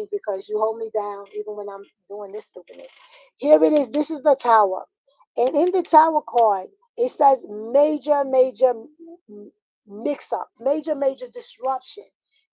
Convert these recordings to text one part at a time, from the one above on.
me because you hold me down even when I'm doing this stupidness. Here it is. This is the Tower. And in the Tower card, it says major, major mix up, major, major disruption.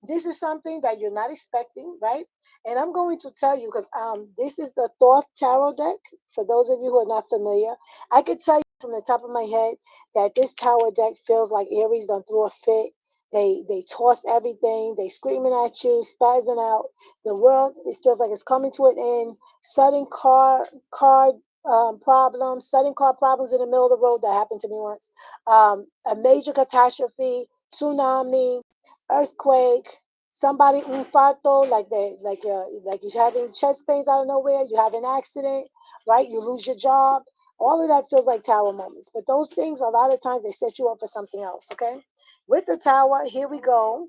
This is something that you're not expecting, right? And I'm going to tell you because this is the Thoth Tarot deck. For those of you who are not familiar, I could tell you from the top of my head that this Tower deck feels like Aries done threw a fit. They tossed everything. They screaming at you, spazzing out. The world, it feels like it's coming to an end. Sudden car problems, sudden car problems in the middle of the road. That happened to me once. A major catastrophe, tsunami, earthquake, somebody infarto, like you're having chest pains out of nowhere, you have an accident, right? You lose your job. All of that feels like Tower moments. But those things, a lot of times, they set you up for something else, okay? With the Tower, here we go.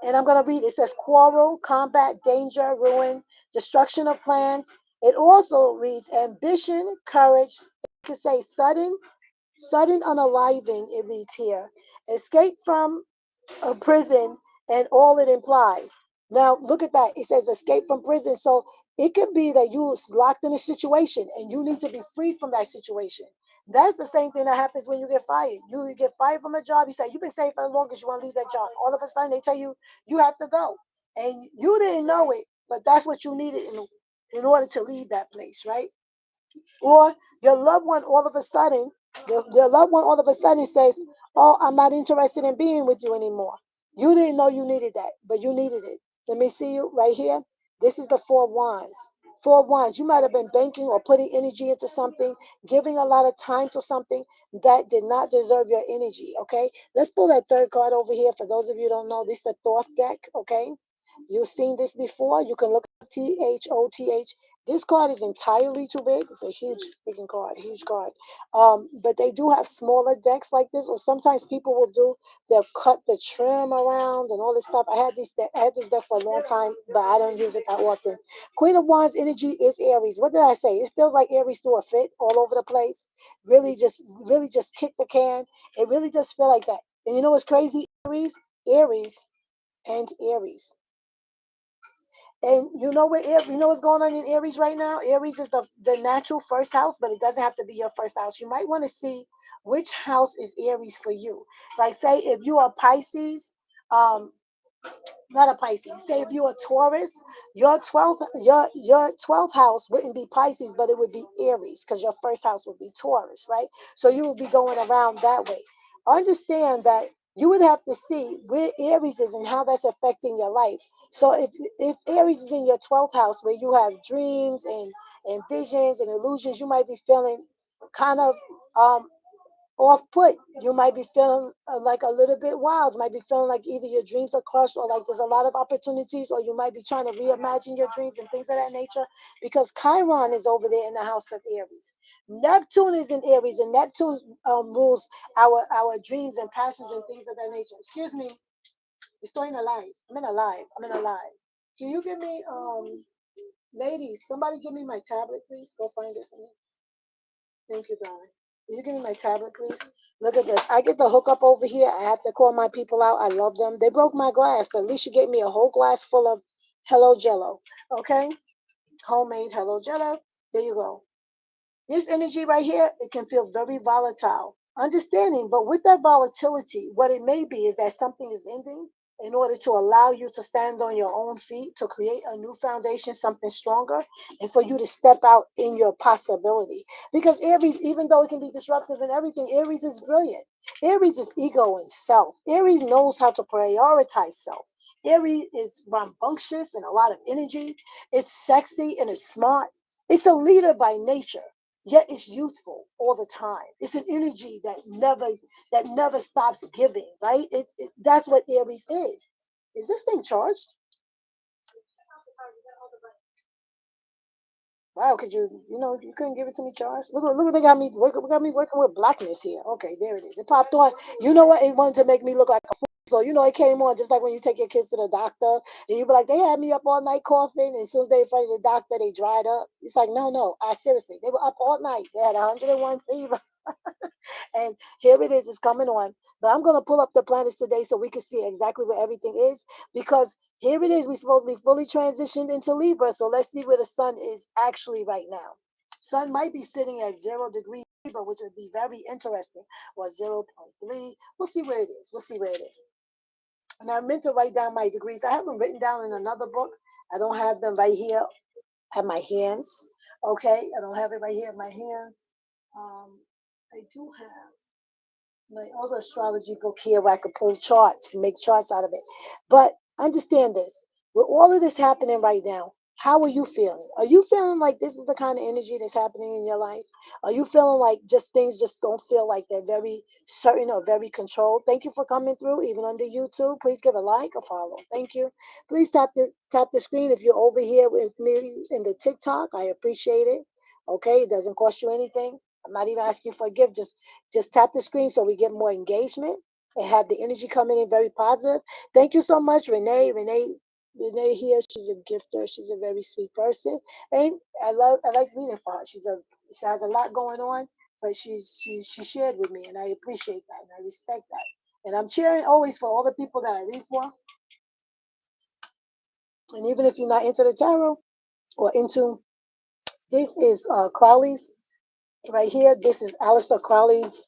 And I'm going to read. It says quarrel, combat, danger, ruin, destruction of plans. It also reads ambition, courage. It can say sudden unaliving, it reads here. Escape from a prison and all it implies. Now, look at that. It says escape from prison. So it could be that you was locked in a situation and you need to be freed from that situation. That's the same thing that happens when you get fired. You get fired from a job. You say, you've been saying for the longest you want to leave that job. All of a sudden, they tell you, you have to go. And you didn't know it, but that's what you needed in order to leave that place, right? Or your loved one all of a sudden, your loved one all of a sudden says, oh, I'm not interested in being with you anymore. You didn't know you needed that, but you needed it. Let me see you right here. This is the Four Wands. Four Wands. You might have been banking or putting energy into something, giving a lot of time to something that did not deserve your energy. Okay. Let's pull that third card over here. For those of you who don't know, this is the Thoth deck. Okay. You've seen this before. You can look up THOTH. This card is entirely too big. It's a huge freaking card, huge card. But they do have smaller decks like this, or sometimes people will do, they'll cut the trim around and all this stuff. I had this deck for a long time, but I don't use it that often. Queen of Wands energy is Aries. What did I say? It feels like Aries threw a fit all over the place. Really just kick the can. It really does feel like that. And you know what's crazy? Aries, and Aries. And you know what's going on in Aries right now? Aries is the natural first house, but it doesn't have to be your first house. You might want to see which house is Aries for you. Like say if you are Pisces, um, not a Pisces. Say if you're a Taurus, your 12th house wouldn't be Pisces, but it would be Aries because your first house would be Taurus, right? So you would be going around that way. Understand that you would have to see where Aries is and how that's affecting your life. So if Aries is in your 12th house where you have dreams and visions and illusions, you might be feeling kind of um off put. You might be feeling like a little bit wild. You might be feeling like either your dreams are crushed or like there's a lot of opportunities, or you might be trying to reimagine your dreams and things of that nature because Chiron is over there in the house of Aries. Neptune is in Aries, and Neptune rules our dreams and passions and things of that nature. Excuse me, it's still in a live. I'm in a live. Can you give me ladies, somebody give me my tablet, please? Go find it for me. Thank you, darling. Will you give me my tablet, please? Look at this. I get the hookup over here. I have to call my people out. I love them. They broke my glass, but at least you gave me a whole glass full of Hello Jello. Okay? Homemade Hello Jello. There you go. This energy right here, it can feel very volatile. Understanding, but with that volatility, what it may be is that something is ending in order to allow you to stand on your own feet, to create a new foundation, something stronger, and for you to step out in your possibility. Because Aries, even though it can be disruptive and everything, Aries is brilliant. Aries is ego and self. Aries knows how to prioritize self. Aries is rambunctious and a lot of energy. It's sexy and it's smart. It's a leader by nature, yet it's youthful all the time. It's an energy that never stops giving, right? That's what Aries is. Is this thing charged? Wow, could you couldn't give it to me charged? Look what they got me working with blackness here. Okay, there it is. It popped on. You know what? It wanted to make me look like a fool. So, it came on just like when you take your kids to the doctor and you be like, they had me up all night coughing. And as soon as they in front of the doctor, they dried up. It's like, no, no. I seriously, they were up all night. They had 101 fever. And here it is, it's coming on. But I'm going to pull up the planets today so we can see exactly where everything is. Because here it is, we're supposed to be fully transitioned into Libra. So let's see where the sun is actually right now. Sun might be sitting at 0 degrees Libra, which would be very interesting, or zero point 0.3. We'll see where it is. We'll see where it is. And I meant to write down my degrees. I have them written down in another book. I don't have them right here at my hands. Okay, I don't have it right here at my hands. I do have my other astrology book here where I could pull charts and make charts out of it. But understand this, with all of this happening right now, how are you feeling? Are you feeling like this is the kind of energy that's happening in your life? Are you feeling like just things just don't feel like they're very certain or very controlled? Thank you for coming through, even on the YouTube. Please give a like or follow. Thank you. Please tap the screen if you're over here with me in the TikTok. I appreciate it. Okay, it doesn't cost you anything. I'm not even asking you for a gift. Just tap the screen so we get more engagement and have the energy coming in very positive. Thank you so much, Renee. Renee here. She's a gifter. She's a very sweet person, and I like reading for her. She has a lot going on, but she shared with me, and I appreciate that and I respect that. And I'm cheering always for all the people that I read for. And even if you're not into the tarot or into this is Crowley's right here. This is Aleister Crowley's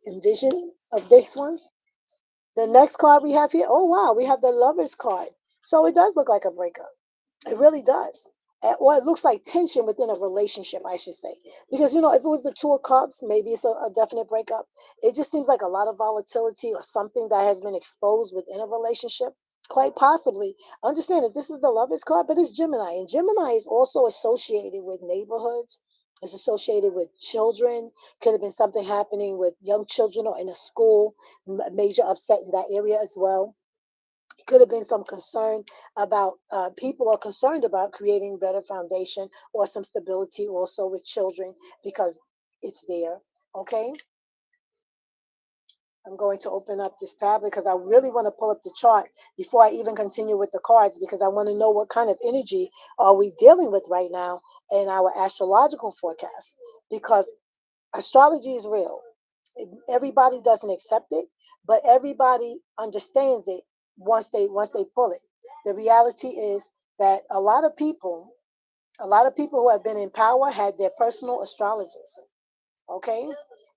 envision of this one. The next card we have here, oh wow, we have the Lovers card. So it does look like a breakup. It really does. Or it looks like tension within a relationship, I should say. Because, if it was the Two of Cups, maybe it's a definite breakup. It just seems like a lot of volatility or something that has been exposed within a relationship. Quite possibly. Understand that this is the Lovers card, but it's Gemini. And Gemini is also associated with neighborhoods. It's associated with children. Could have been something happening with young children or in a school. Major upset in that area as well. Could have been some concern about people are concerned about creating better foundation or some stability also with children because it's there. Okay, I'm going to open up this tablet because I really want to pull up the chart before I even continue with the cards because I want to know what kind of energy are we dealing with right now in our astrological forecast, because astrology is real. Everybody doesn't accept it, but everybody understands it once they pull it. The reality is that a lot of people who have been in power had their personal astrologers. Okay,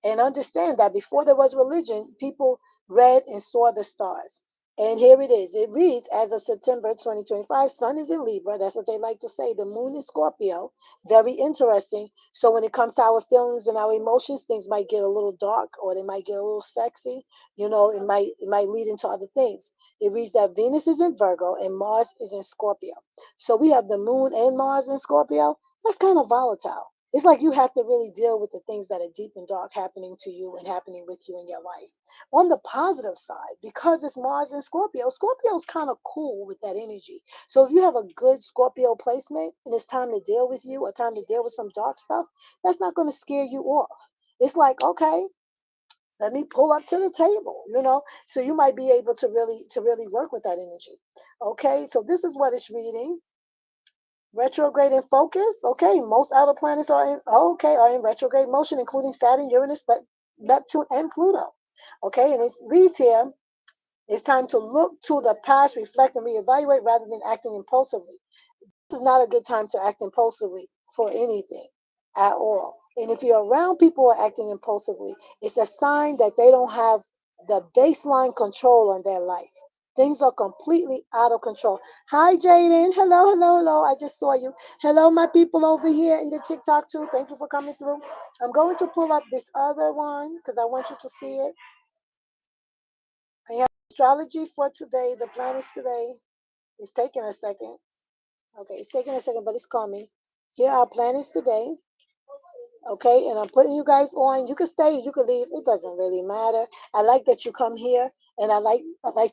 and understand that before there was religion, people read and saw the stars. And here it is. It reads, as of September 2025, sun is in Libra. That's what they like to say. The moon is Scorpio. Very interesting. So when it comes to our feelings and our emotions, things might get a little dark or they might get a little sexy. It might lead into other things. It reads that Venus is in Virgo and Mars is in Scorpio. So we have the moon and Mars in Scorpio. That's kind of volatile. It's like you have to really deal with the things that are deep and dark happening to you and happening with you in your life. On the positive side, because it's Mars and Scorpio, Scorpio's kind of cool with that energy. So if you have a good Scorpio placement and it's time to deal with you or time to deal with some dark stuff, that's not going to scare you off. It's like, okay, let me pull up to the table. So you might be able to really work with that energy. Okay, so this is what it's reading. Retrograde in focus. Okay, most outer planets are in retrograde motion, including Saturn, Uranus, Neptune, and Pluto. Okay, and it reads here, it's time to look to the past, reflect, and reevaluate rather than acting impulsively. This is not a good time to act impulsively for anything at all. And if you're around people who are acting impulsively, it's a sign that they don't have the baseline control on their life. Things are completely out of control. Hi, Jaden. Hello, hello, hello. I just saw you. Hello, my people over here in the TikTok too. Thank you for coming through. I'm going to pull up this other one because I want you to see it. I have astrology for today, the planets today. It's taking a second. Okay, it's taking a second, but it's coming. Here are planets today. Okay, and I'm putting you guys on. You can stay, you can leave. It doesn't really matter. I like that you come here, and I like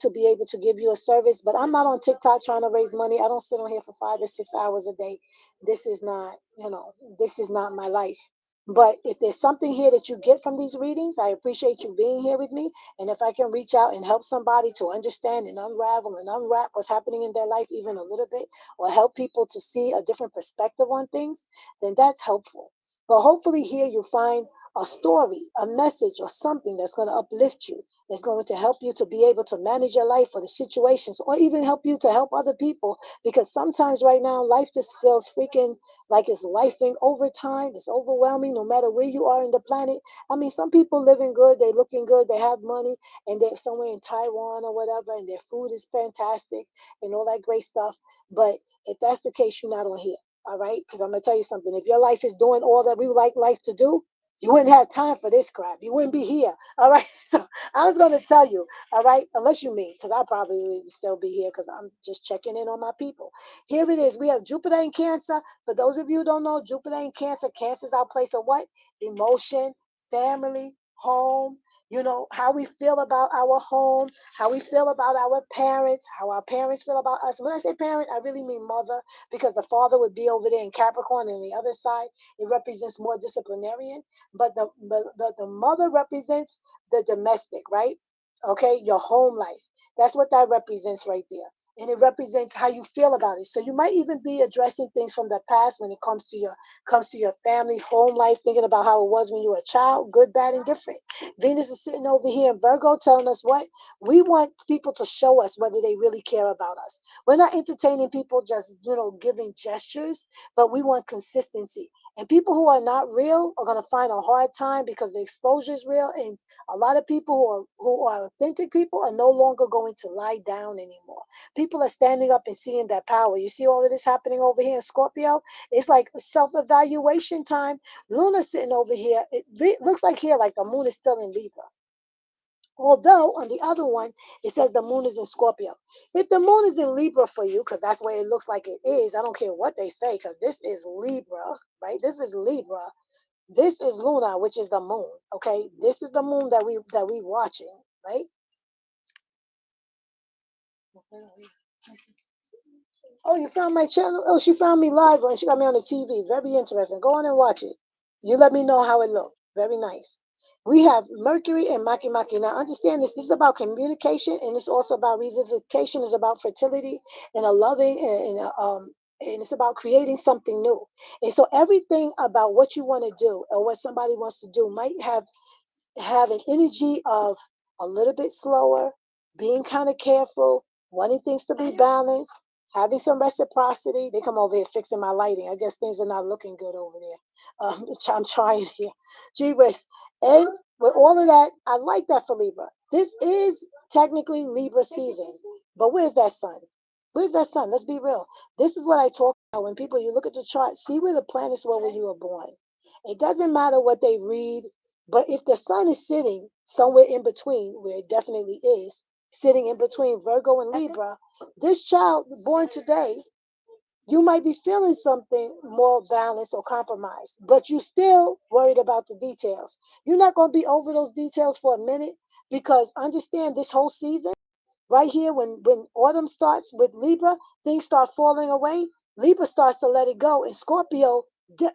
to be able to give you a service. But I'm not on TikTok trying to raise money. I don't sit on here for 5 or 6 hours a day. This is not, this is not my life. But if there's something here that you get from these readings, I appreciate you being here with me. And if I can reach out and help somebody to understand and unravel and unwrap what's happening in their life even a little bit, or help people to see a different perspective on things, then that's helpful. But hopefully here you find a story, a message, or something that's going to uplift you, that's going to help you to be able to manage your life or the situations, or even help you to help other people. Because sometimes right now life just feels freaking like it's lifing over time. It's overwhelming no matter where you are in the planet. I mean, some people living good, they looking good, they have money, and they're somewhere in Taiwan or whatever, and their food is fantastic and all that great stuff. But if that's the case, you're not on here. All right. Because I'm going to tell you something. If your life is doing all that we would like life to do, you wouldn't have time for this crap. You wouldn't be here. All right. So I was going to tell you, all right, unless you mean, because I'll probably still be here because I'm just checking in on my people. Here it is. We have Jupiter in Cancer. For those of you who don't know, Jupiter in Cancer, Cancer is our place of what? Emotion, family, home, how we feel about our home, how we feel about our parents, how our parents feel about us. When I say parent, I really mean mother, because the father would be over there in Capricorn, and the other side, it represents more disciplinarian. But the mother represents the domestic, right? Okay, your home life. That's what that represents right there, and it represents how you feel about it. So you might even be addressing things from the past when it comes to your family home life, thinking about how it was when you were a child, good, bad, and different. Venus is sitting over here in Virgo, telling us what we want people to show us whether they really care about us. We're not entertaining people just giving gestures, but we want consistency. And people who are not real are going to find a hard time because the exposure is real, and a lot of people who are authentic people are no longer going to lie down anymore. People are standing up and seeing that power. You see all of this happening over here in Scorpio? It's like a self-evaluation time. Luna's sitting over here. It looks like here like the moon is still in Libra. Although on the other one, it says the moon is in Scorpio. If the moon is in Libra for you, because that's what it looks like it is, I don't care what they say, because this is Libra, right? This is Libra. This is Luna, which is the moon. Okay, this is the moon that we watching, right? Oh, you found my channel? Oh, she found me live and she got me on the TV. Very interesting. Go on and watch it. You let me know how it looked. Very nice. We have Mercury and Maki Maki. Now, understand this. This is about communication, and it's also about revivification. It's about fertility and a loving, and it's about creating something new. And so, everything about what you want to do or what somebody wants to do might have an energy of a little bit slower, being kind of careful, wanting things to be balanced, having some reciprocity. They come over here fixing my lighting. I guess things are not looking good over there. I'm trying here. Gee whiz. And with all of that, I like that for Libra. This is technically Libra season. But where's that sun? Where's that sun? Let's be real. This is what I talk about when people, you look at the chart, see where the planets were when you were born. It doesn't matter what they read, but if the sun is sitting somewhere in between, where it definitely is, sitting in between Virgo and Libra, this child born today, you might be feeling something more balanced or compromised, but you still worried about the details. You're not going to be over those details for a minute, because understand this whole season right here, when autumn starts with Libra, things start falling away. Libra starts to let it go, and Scorpio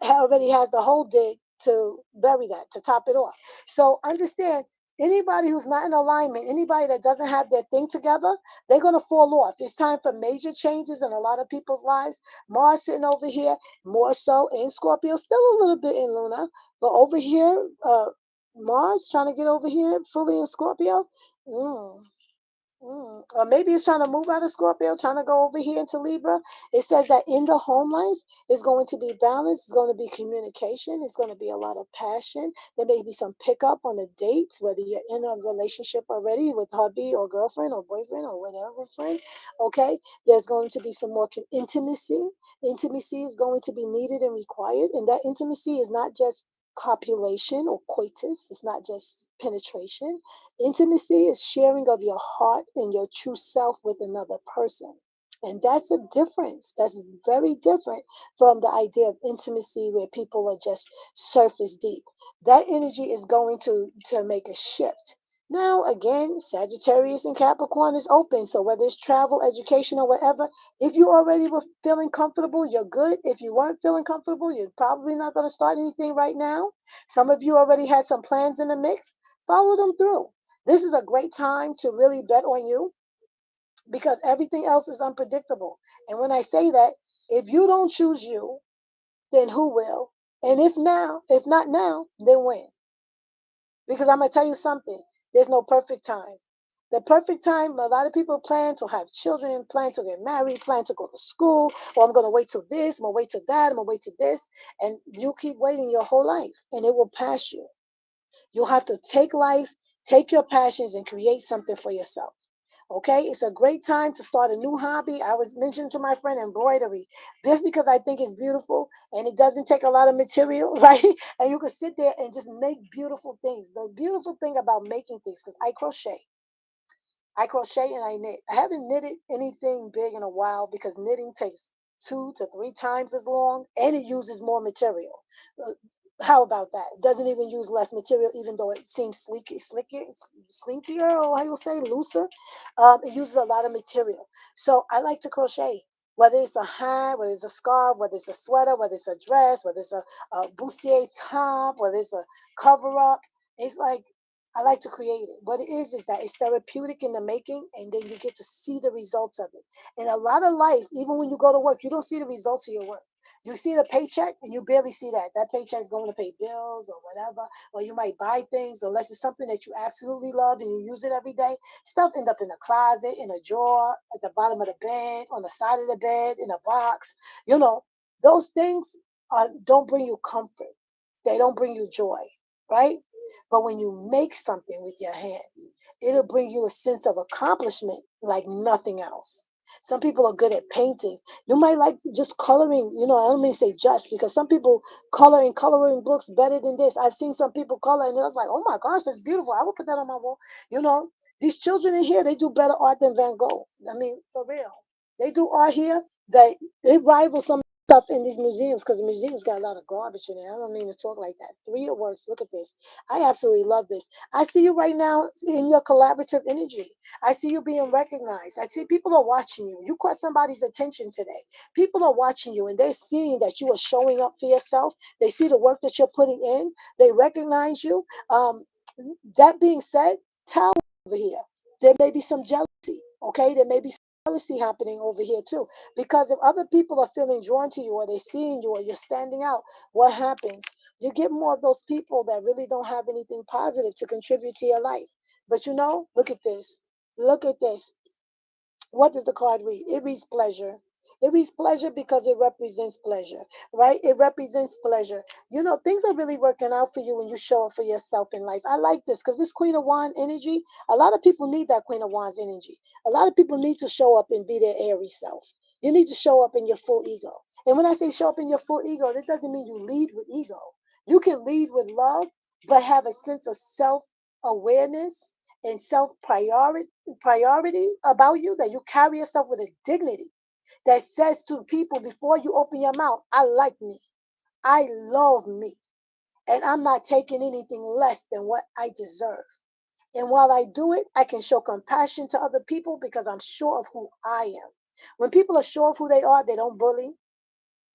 already has the whole dig to bury that, to top it off. So understand, anybody who's not in alignment, anybody that doesn't have their thing together, they're going to fall off. It's time for major changes in a lot of people's lives. Mars sitting over here, more so in Scorpio, still a little bit in Luna, but over here, Mars trying to get over here fully in Scorpio. Mm. Or maybe it's trying to move out of Scorpio, trying to go over here into Libra. It says that in the home life is going to be balance, it's going to be communication, it's going to be a lot of passion. There may be some pickup on the dates, whether you're in a relationship already with hubby or girlfriend or boyfriend or whatever friend. Okay, there's going to be some more intimacy. Intimacy is going to be needed and required, and that intimacy is not just copulation or coitus. It's not just penetration. Intimacy is sharing of your heart and your true self with another person. And that's a difference. That's very different from the idea of intimacy where people are just surface deep. That energy is going to make a shift. Now, again, Sagittarius and Capricorn is open. So whether it's travel, education, or whatever, if you already were feeling comfortable, you're good. If you weren't feeling comfortable, you're probably not going to start anything right now. Some of you already had some plans in the mix. Follow them through. This is a great time to really bet on you because everything else is unpredictable. And when I say that, if you don't choose you, then who will? And if not now, then when? Because I'm going to tell you something. There's no perfect time. The perfect time, a lot of people plan to have children, plan to get married, plan to go to school, or I'm going to wait till this, I'm going to wait till that, I'm going to wait till this. And you keep waiting your whole life and it will pass you. You'll have to take life, take your passions, and create something for yourself. Okay, it's a great time to start a new hobby. I was mentioning to my friend embroidery. This because I think it's beautiful and it doesn't take a lot of material, right? And you can sit there and just make beautiful things. The beautiful thing about making things, because I crochet and I knit. I haven't knitted anything big in a while because knitting takes 2 to 3 times as long and it uses more material. Uh, How about that? It doesn't even use less material, even though it seems slinkier, or how you say, looser. It uses a lot of material. So I like to crochet. Whether it's a hat, whether it's a scarf, whether it's a sweater, whether it's a dress, whether it's a bustier top, whether it's a cover up, it's like I like to create it. What it is that it's therapeutic in the making, and then you get to see the results of it. And a lot of life, even when you go to work, you don't see the results of your work. You see the paycheck, and you barely see that. That paycheck is going to pay bills or whatever, or you might buy things, unless it's something that you absolutely love and you use it every day. Stuff end up in a closet, in a drawer, at the bottom of the bed, on the side of the bed, in a box. You know, those things don't bring you comfort. They don't bring you joy, right? But when you make something with your hands, it'll bring you a sense of accomplishment like nothing else. Some people are good at painting. You might like just coloring, I don't mean to say just because some people color in coloring books better than this. I've seen some people color and I was like, oh my gosh, that's beautiful. I would put that on my wall. These children in here, they do better art than Van Gogh. I mean, for real. They do art here that it rivals some stuff in these museums because the museums got a lot of garbage in there. I don't mean to talk like that. 3 works. Look at this. I absolutely love this. I see you right now in your collaborative energy. I see you being recognized. I see people are watching you. You caught somebody's attention today. People are watching you and they're seeing that you are showing up for yourself. They see the work that you're putting in. They recognize you. That being said, tell over here. There may be some jealousy. Okay, there may be some jealousy happening over here too. Because if other people are feeling drawn to you or they're seeing you or you're standing out, what happens? You get more of those people that really don't have anything positive to contribute to your life. But look at this. Look at this. What does the card read? It reads pleasure. It reads pleasure because it represents pleasure, right? It represents pleasure. Things are really working out for you when you show up for yourself in life. I like this because this Queen of Wands energy, a lot of people need that Queen of Wands energy. A lot of people need to show up and be their airy self. You need to show up in your full ego. And when I say show up in your full ego, this doesn't mean you lead with ego. You can lead with love, but have a sense of self awareness and self priority about you, that you carry yourself with a dignity that says to people before you open your mouth, I like me, I love me, and I'm not taking anything less than what I deserve. And while I do it, I can show compassion to other people because I'm sure of who I am. When people are sure of who they are, they don't bully,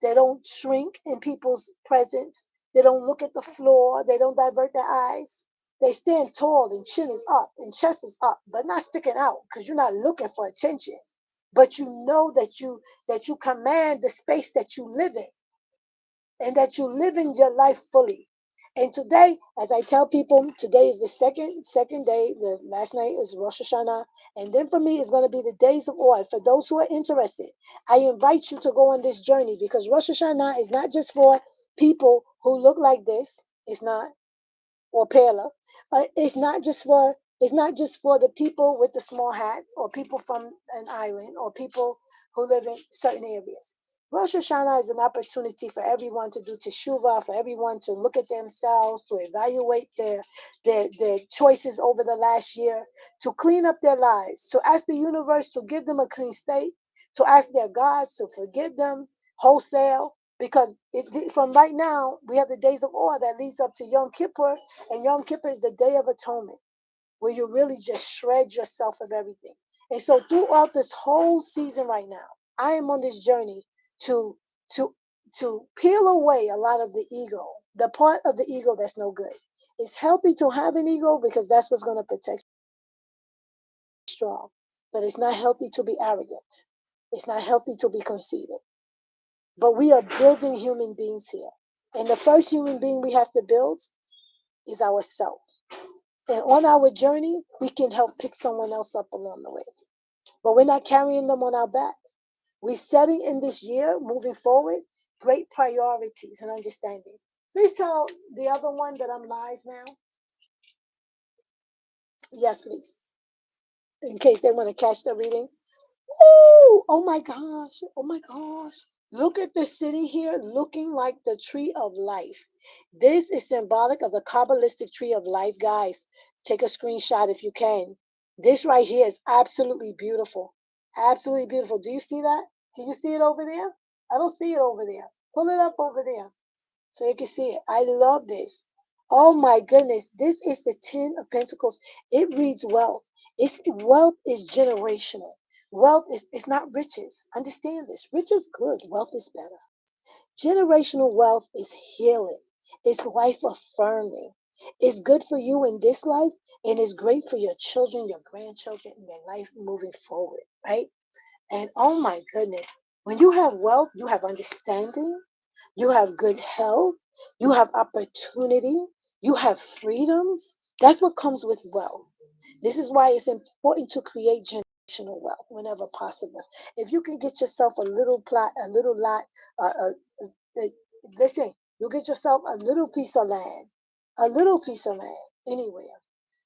they don't shrink in people's presence. They don't look at the floor. They don't divert their eyes. They stand tall and chin is up and chest is up, but not sticking out because you're not looking for attention. But you know that you command the space that you live in and that you live in your life fully. And today, as I tell people, today is the second day. The last night is Rosh Hashanah, and then for me, it's going to be the days of awe. For those who are interested, I invite you to go on this journey because Rosh Hashanah is not just for people who look like this. It's not, or Pela. It's not just for the people with the small hats or people from an island or people who live in certain areas. Rosh Hashanah is an opportunity for everyone to do teshuvah, for everyone to look at themselves, to evaluate their choices over the last year, to clean up their lives, to ask the universe to give them a clean state, to ask their gods to forgive them wholesale, because from right now, we have the days of awe that leads up to Yom Kippur, and Yom Kippur is the Day of Atonement. where you really just shred yourself of everything. And so throughout this whole season right now, I am on this journey to to to peel away a lot of the ego, the part of the ego that's no good. It's healthy to have an ego because that's what's going to protect you strong. But it's not healthy to be arrogant. It's not healthy to be conceited. But we are building human beings here. And the first human being we have to build is ourselves. And on our journey, we can help pick someone else up along the way. But we're not carrying them on our back. We're setting in this year, moving forward, great priorities and understanding. Please tell the other one that I'm live now. Yes, please. In case they want to catch the reading. Ooh, oh my gosh. Oh my gosh. Look at this sitting here looking like the tree of life. This is symbolic of the Kabbalistic tree of life, guys. Take a screenshot if you can. This right here is absolutely beautiful. Absolutely beautiful. Do you see that? Can you see it over there? I don't see it over there. Pull it up over there so you can see it. I love this. Oh my goodness. This is the Ten of Pentacles. It reads wealth. Wealth is generational. Wealth is not riches. Understand this. Rich is good. Wealth is better. Generational wealth is healing. It's life affirming. It's good for you in this life and it's great for your children, your grandchildren, and their life moving forward, right? And oh my goodness, when you have wealth, you have understanding, you have good health, you have opportunity, you have freedoms. That's what comes with wealth. This is why it's important to create generational wealth whenever possible. If you can get yourself a little plot, a little lot, uh, listen, you get yourself a little piece of land, anywhere.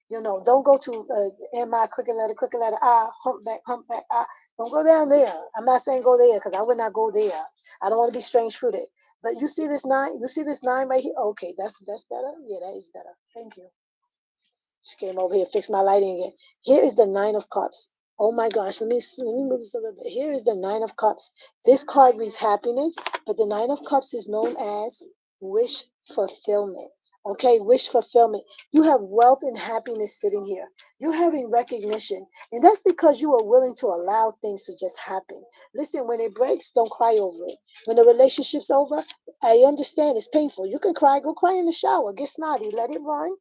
Don't go to MI, cricket letter I, humpback I. Don't go down there. I'm not saying go there because I would not go there. I don't want to be strange fruited. But you see this nine? You see this nine right here? Okay, that's better. Yeah, that is better. Thank you. She came over here, fixed my lighting again. Here is the Nine of Cups. Oh my gosh, let me move this a little bit. Here is the Nine of Cups. This card reads happiness, but the Nine of Cups is known as wish fulfillment. Okay, wish fulfillment. You have wealth and happiness sitting here. You're having recognition, and that's because you are willing to allow things to just happen. Listen, when it breaks, don't cry over it. When the relationship's over, I understand it's painful. You can cry, go cry in the shower, get snotty, let it run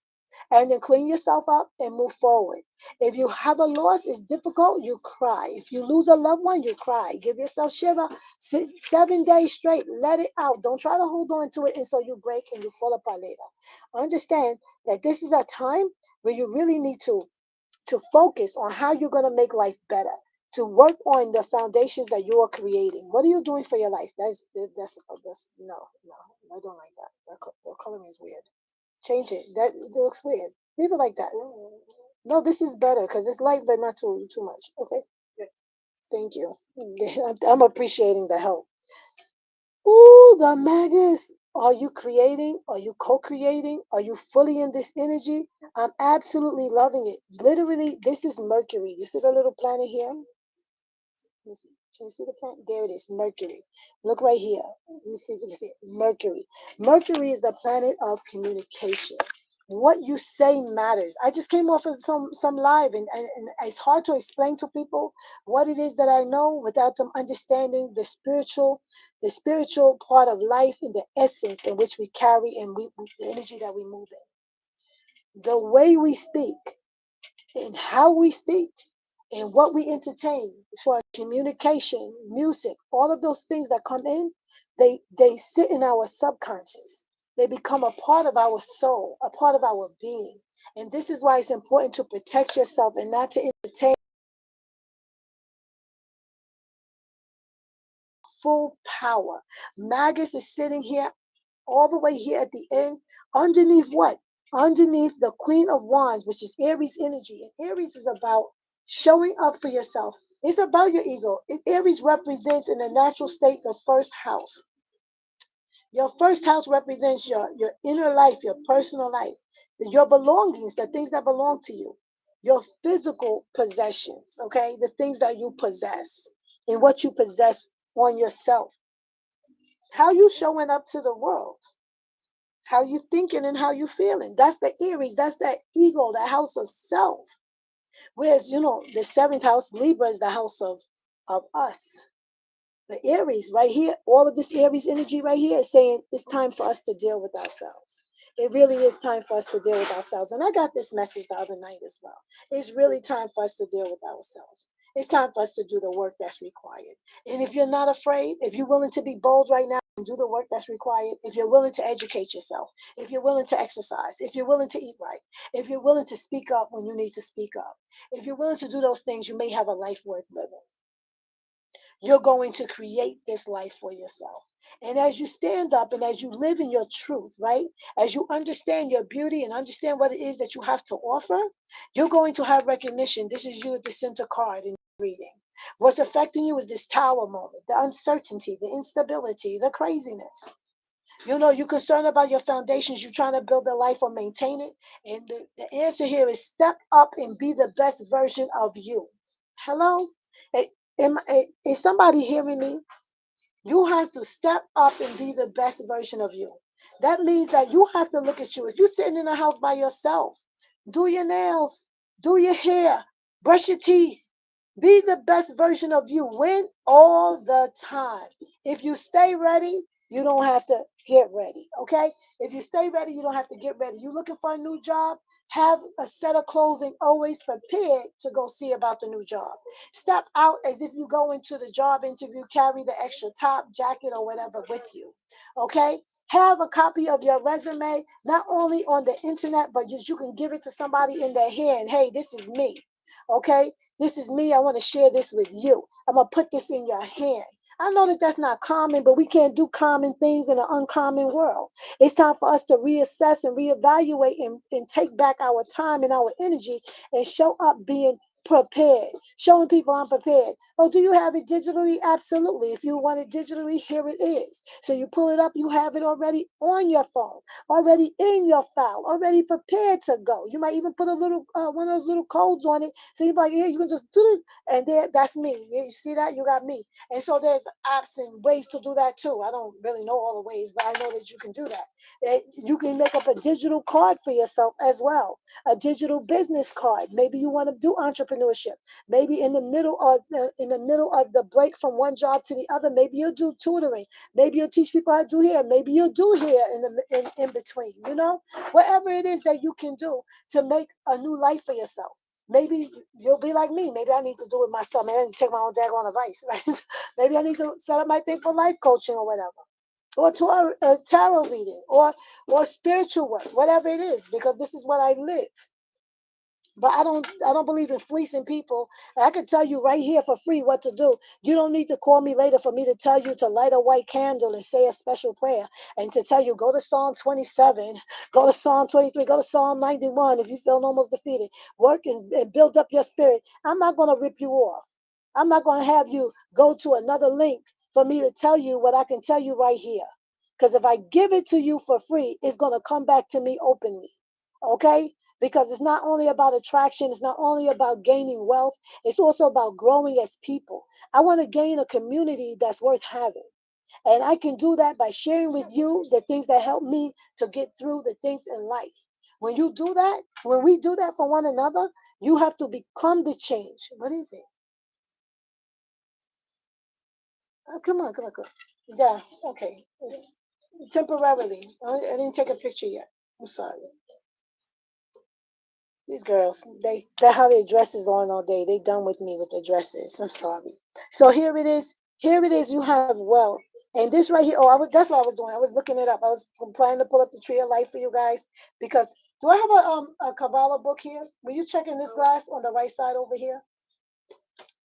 and then clean yourself up and move forward. If you have a loss, it's difficult, you cry. If you lose a loved one, you cry. Give yourself shiver 7 days straight. Let it out. Don't try to hold on to it and so you break and you fall apart later. Understand that this is a time where you really need to focus on how you're going to make life better. To work on the foundations that you are creating. What are you doing for your life? That's no, I don't like that. The coloring is weird. Change it. That it looks weird. Leave it like that. No, this is better because it's light, but not too much. Okay. Thank you. I'm appreciating the help. Ooh, the magus. Are you creating? Are you co-creating? Are you fully in this energy? I'm absolutely loving it. Literally, this is Mercury. You see the little planet here? Let me see. Can you see the planet? There it is, Mercury. Look right here. Let me see if you can see it. Mercury. Mercury is the planet of communication. What you say matters. I just came off of some live and it's hard to explain to people what it is that I know without them understanding the spiritual part of life and the essence in which we carry and the energy that we move in. The way we speak and how we speak and what we entertain for communication, music, all of those things that come in, they sit in our subconscious. They become a part of our soul, a part of our being. And this is why it's important to protect yourself and not to entertain full power. Magus is sitting here all the way here at the end, underneath what? Underneath the Queen of Wands, which is Aries energy. And Aries is about showing up for yourself. It's about your ego. Aries represents in the natural state the first house. Your first house represents your inner life, your personal life, your belongings, the things that belong to you, your physical possessions, okay? The things that you possess and what you possess on yourself. How you showing up to the world? how you thinking and how you feeling. That's the Aries. That's that ego, that house of self. Whereas, the seventh house, Libra, is the house of us. The Aries right here, all of this Aries energy right here is saying it's time for us to deal with ourselves. It really is time for us to deal with ourselves. And I got this message the other night as well. It's really time for us to deal with ourselves. It's time for us to do the work that's required. And if you're not afraid, if you're willing to be bold right now and do the work that's required, if you're willing to educate yourself, if you're willing to exercise, if you're willing to eat right, if you're willing to speak up when you need to speak up, if you're willing to do those things, you may have a life worth living. You're going to create this life for yourself. And as you stand up and as you live in your truth, right? As you understand your beauty and understand what it is that you have to offer, you're going to have recognition. This is you at the center card in reading. What's affecting you is this tower moment, the uncertainty, the instability, the craziness. You're concerned about your foundations. You're trying to build a life or maintain it. And the answer here is step up and be the best version of you. Hello? Is somebody hearing me? You have to step up and be the best version of you. That means that you have to look at you. If you're sitting in a house by yourself, do your nails, do your hair, brush your teeth. Be the best version of you. Win all the time. If you stay ready, you don't have to get ready. Okay? If you stay ready, you don't have to get ready. You looking for a new job? Have a set of clothing always prepared to go see about the new job. Step out as if you go into the job interview, carry the extra top, jacket, or whatever with you. Okay? Have a copy of your resume, not only on the internet, but you can give it to somebody in their hand. Hey, this is me. Okay? This is me. I want to share this with you. I'm going to put this in your hand. I know that that's not common, but we can't do common things in an uncommon world. It's time for us to reassess and reevaluate and take back our time and our energy and show up being prepared, showing people I'm prepared. Oh, do you have it digitally? Absolutely. If you want it digitally, here it is. So you pull it up, you have it already on your phone, already in your file, already prepared to go. You might even put a little one of those little codes on it. So you're like, yeah, you can just do it. And there, that's me. You see that? You got me. And so there's apps and ways to do that too. I don't really know all the ways, but I know that you can do that. And you can make up a digital card for yourself as well, a digital business card. Maybe you want to do entrepreneurship. Maybe in the middle of the break from one job to the other, maybe you'll do tutoring. Maybe you'll teach people how to do hair. Maybe you'll do hair in between. Whatever it is that you can do to make a new life for yourself. Maybe you'll be like me. Maybe I need to do it myself. Maybe I need to take my own daggone advice, right? Maybe I need to set up my thing for life coaching or whatever, or tarot reading, or spiritual work, whatever it is, because this is what I live. But I don't believe in fleecing people. I can tell you right here for free what to do. You don't need to call me later for me to tell you to light a white candle and say a special prayer and to tell you go to Psalm 27, go to Psalm 23, go to Psalm 91 if you feel almost defeated. Work and build up your spirit. I'm not going to rip you off. I'm not going to have you go to another link for me to tell you what I can tell you right here. Because if I give it to you for free, it's going to come back to me openly. Okay? Because it's not only about attraction, it's not only about gaining wealth, it's also about growing as people. I want to gain a community that's worth having. And I can do that by sharing with you the things that help me to get through the things in life. When you do that, when we do that for one another, you have to become the change. What is it? Come on, come on, come on. Yeah, okay. Temporarily. I didn't take a picture yet. I'm sorry. These girls, they have their dresses on all day. They done with me with the dresses. I'm sorry. So here it is. Here it is. You have wealth. And this right here, that's what I was doing. I was looking it up. I was planning to pull up the tree of life for you guys because do I have a Kabbalah book here? Were you checking this glass on the right side over here?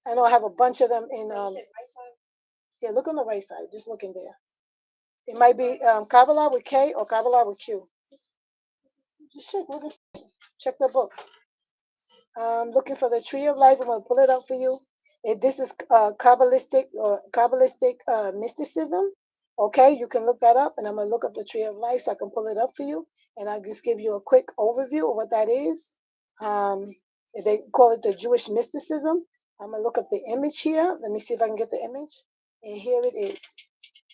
I know I have a bunch of them in yeah, look on the right side. Just look in there. It might be Kabbalah with K or Kabbalah with Q. Just check. Look, check the books. Looking for the tree of life. I'm gonna pull it up for you. This is Kabbalistic mysticism. Okay, you can look that up, and I'm gonna look up the tree of life so I can pull it up for you, and I'll just give you a quick overview of what that is. Um, they call it the Jewish mysticism. I'm gonna look up the image here. Let me see if I can get the image. And here it is.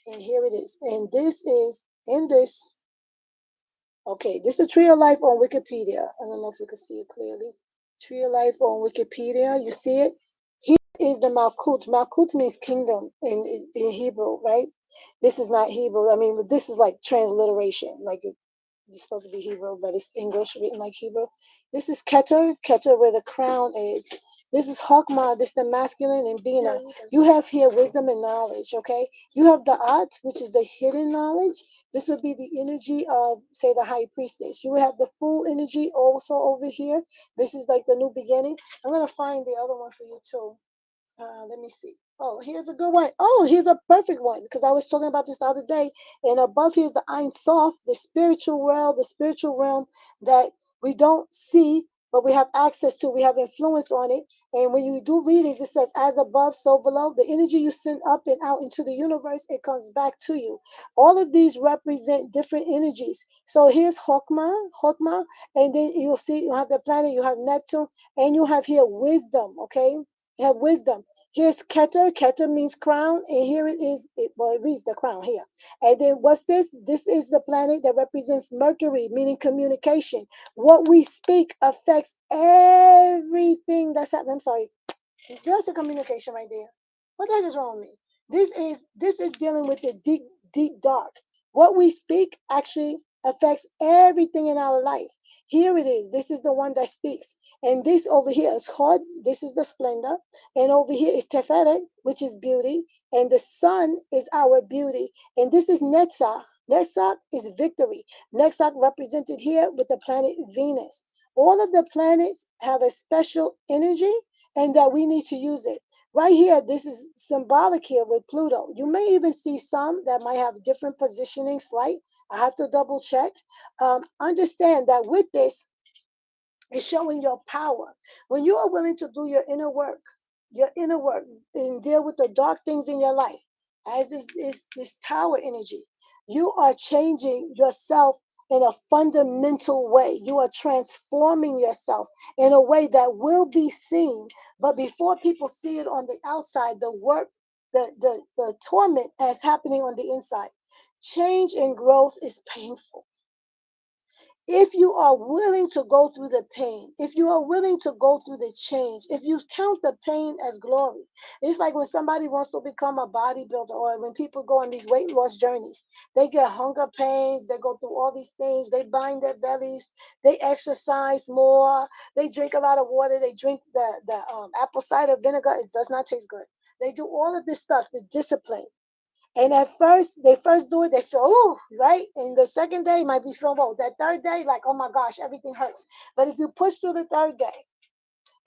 And here it is. And this is in this. Okay, this is the Tree of Life on Wikipedia. I don't know if you can see it clearly. Tree of Life on Wikipedia. You see it? Here is the Malkut. Malkut means kingdom in Hebrew, right? This is not Hebrew. I mean, this is like transliteration. Like it's supposed to be Hebrew, but it's English written like Hebrew. This is Keter, Keter where the crown is. This is Hokmah, this is the masculine, and Bina. You have here wisdom and knowledge, okay? You have the At, which is the hidden knowledge. This would be the energy of, say, the high priestess. You have the full energy also over here. This is like the new beginning. I'm going to find the other one for you too. Let me see. Oh, here's a good one. Oh, here's a perfect one because I was talking about this the other day. And above here is the Ein Sof, the spiritual realm that we don't see, but we have access to. We have influence on it. And when you do readings, it says, as above, so below. The energy you send up and out into the universe, it comes back to you. All of these represent different energies. So here's Hokmah, and then you'll see you have the planet, you have Neptune, and you have here wisdom, okay? You have wisdom. Here's Keter. Keter means crown, and here it is. Well, it reads the crown here. And then what's this? This is the planet that represents Mercury, meaning communication. What we speak affects everything that's happening. I'm sorry. There's a communication right there. What the heck is wrong with me? This is dealing with the deep dark. What we speak actually affects everything in our life. Here it is. This is the one that speaks. And this over here is Hod. This is the splendor. And over here is Teferet, which is beauty. And the sun is our beauty. And this is Netzach. Netzach is victory. Netzach represented here with the planet Venus. All of the planets have a special energy and that we need to use it. Right here, this is symbolic here with Pluto. You may even see some that might have different positioning, slight. I have to double check. Understand that with this, it's showing your power. When you are willing to do your inner work, and deal with the dark things in your life, as is this tower energy, you are changing yourself in a fundamental way. You are transforming yourself in a way that will be seen. But before people see it on the outside, the work, the torment is happening on the inside. Change and growth is painful. If you are willing to go through the pain, if you are willing to go through the change, if you count the pain as glory, it's like when somebody wants to become a bodybuilder or when people go on these weight loss journeys, they get hunger pains, they go through all these things, they bind their bellies, they exercise more, they drink a lot of water, they drink the apple cider vinegar, it does not taste good. They do all of this stuff, the discipline. And at first, they first do it, they feel, oh, right? And the second day might be feeling, oh, that third day, like, oh my gosh, everything hurts. But if you push through the third day,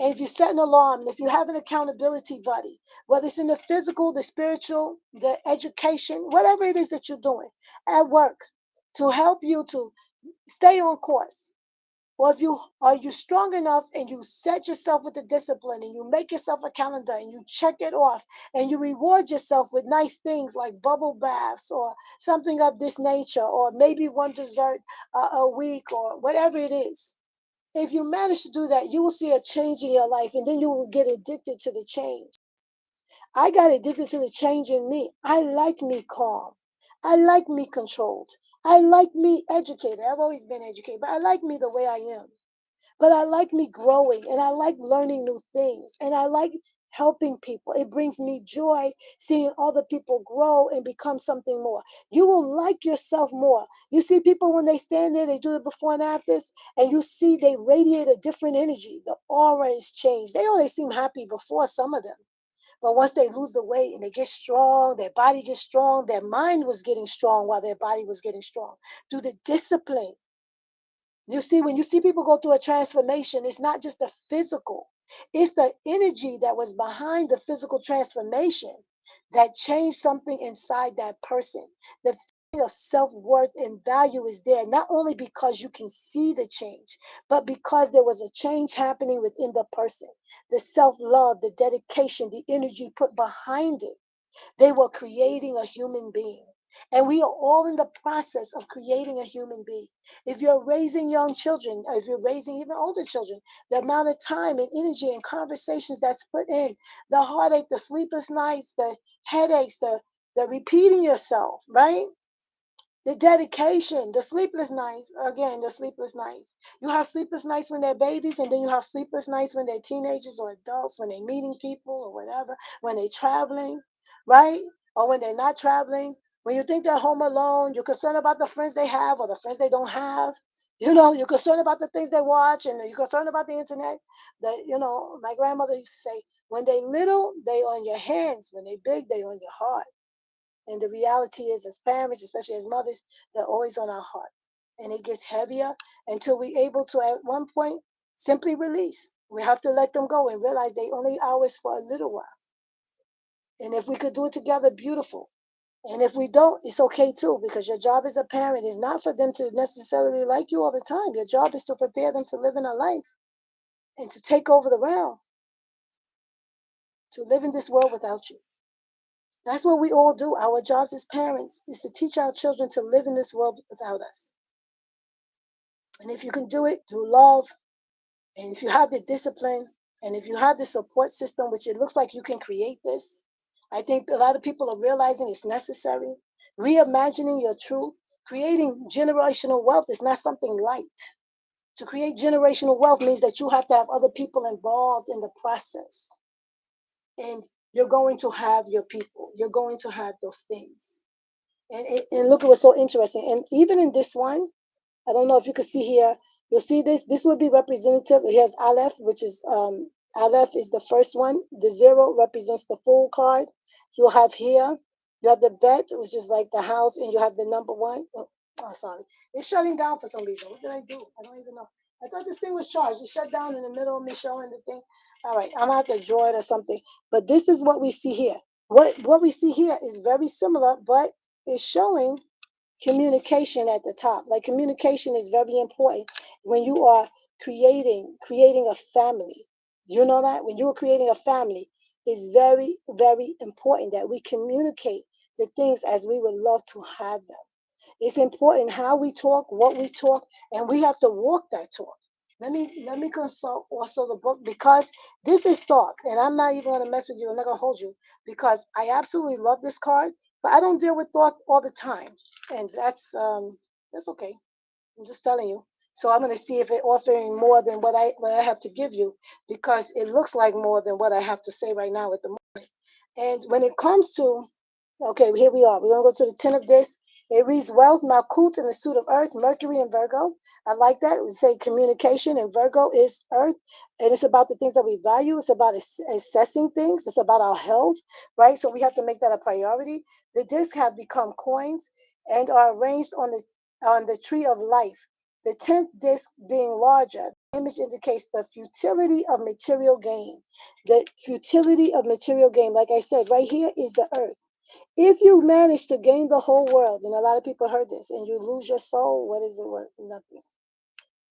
and if you set an alarm, if you have an accountability buddy, whether it's in the physical, the spiritual, the education, whatever it is that you're doing at work to help you to stay on course, or if you are you strong enough and you set yourself with the discipline and you make yourself a calendar and you check it off and you reward yourself with nice things like bubble baths or something of this nature, or maybe one dessert a week or whatever it is. If you manage to do that, you will see a change in your life, and then you will get addicted to the change. I got addicted to the change in me. I like me calm. I like me controlled. I like me educated. I've always been educated, but I like me the way I am. But I like me growing, and I like learning new things, and I like helping people. It brings me joy seeing other people grow and become something more. You will like yourself more. You see people when they stand there, they do the before and afters, and you see they radiate a different energy. The aura is changed. They always seem happy before, some of them. But once they lose the weight and they get strong, their body gets strong, their mind was getting strong while their body was getting strong. Through the discipline, you see, when you see people go through a transformation, it's not just the physical, it's the energy that was behind the physical transformation that changed something inside that person. The feeling of self-worth and value is there, not only because you can see the change, but because there was a change happening within the person. The self-love, the dedication, the energy put behind it. They were creating a human being. And we are all in the process of creating a human being. If you're raising young children, if you're raising even older children, the amount of time and energy and conversations that's put in, the heartache, the sleepless nights, the headaches, the repeating yourself, right? The dedication, the sleepless nights, again, the sleepless nights. You have sleepless nights when they're babies, and then you have sleepless nights when they're teenagers or adults, when they're meeting people or whatever, when they're traveling, right? Or when they're not traveling. When you think they're home alone, you're concerned about the friends they have or the friends they don't have. You're concerned about the things they watch, and you're concerned about the internet. My grandmother used to say, when they little, they on your hands. When they big, they on your heart. And the reality is, as parents, especially as mothers, they're always on our heart. And it gets heavier until we're able to, at one point, simply release. We have to let them go and realize they only ours for a little while. And if we could do it together, beautiful. And if we don't, it's okay too, because your job as a parent is not for them to necessarily like you all the time. Your job is to prepare them to live in a life and to take over the realm, to live in this world without you. That's what we all do. Our jobs as parents is to teach our children to live in this world without us. And if you can do it through love, and if you have the discipline, and if you have the support system, which it looks like you can create this, I think a lot of people are realizing it's necessary. Reimagining your truth, creating generational wealth is not something light. To create generational wealth means that you have to have other people involved in the process. And you're going to have your people. You're going to have those things. And look at what's so interesting. And even in this one, I don't know if you can see here. You'll see this. This would be representative. Here's Aleph, which is Aleph is the first one. The zero represents the full card. You'll have here. You have the bet, which is like the house, and you have the number one. Oh, sorry. It's shutting down for some reason. What did I do? I don't even know. I thought this thing was charged. It shut down in the middle of me showing the thing. All right, I'm gonna have to draw it or something. But this is what we see here. What we see here is very similar, but it's showing communication at the top. Like, communication is very important when you are creating a family. You know that when you are creating a family, it's very, very important that we communicate the things as we would love to have them. It's important how we talk, what we talk, and we have to walk that talk. Let me consult also the book, because this is thought, and I'm not even gonna mess with you. I'm not gonna hold you, because I absolutely love this card, but I don't deal with thought all the time, and that's okay. I'm just telling you. So I'm gonna see if it offering more than what I have to give you, because it looks like more than what I have to say right now at the moment. And when it comes to, okay, here we are. We're going to go to the 10 of this. It reads wealth, Malkut in the suit of earth, Mercury and Virgo. I like that. We say communication, and Virgo is earth. And it's about the things that we value. It's about assessing things. It's about our health, right? So we have to make that a priority. The discs have become coins and are arranged on the tree of life. The 10th disc being larger, the image indicates the futility of material gain. The futility of material gain, like I said, right here is the earth. If you manage to gain the whole world, and a lot of people heard this, and you lose your soul, what is it worth? Nothing.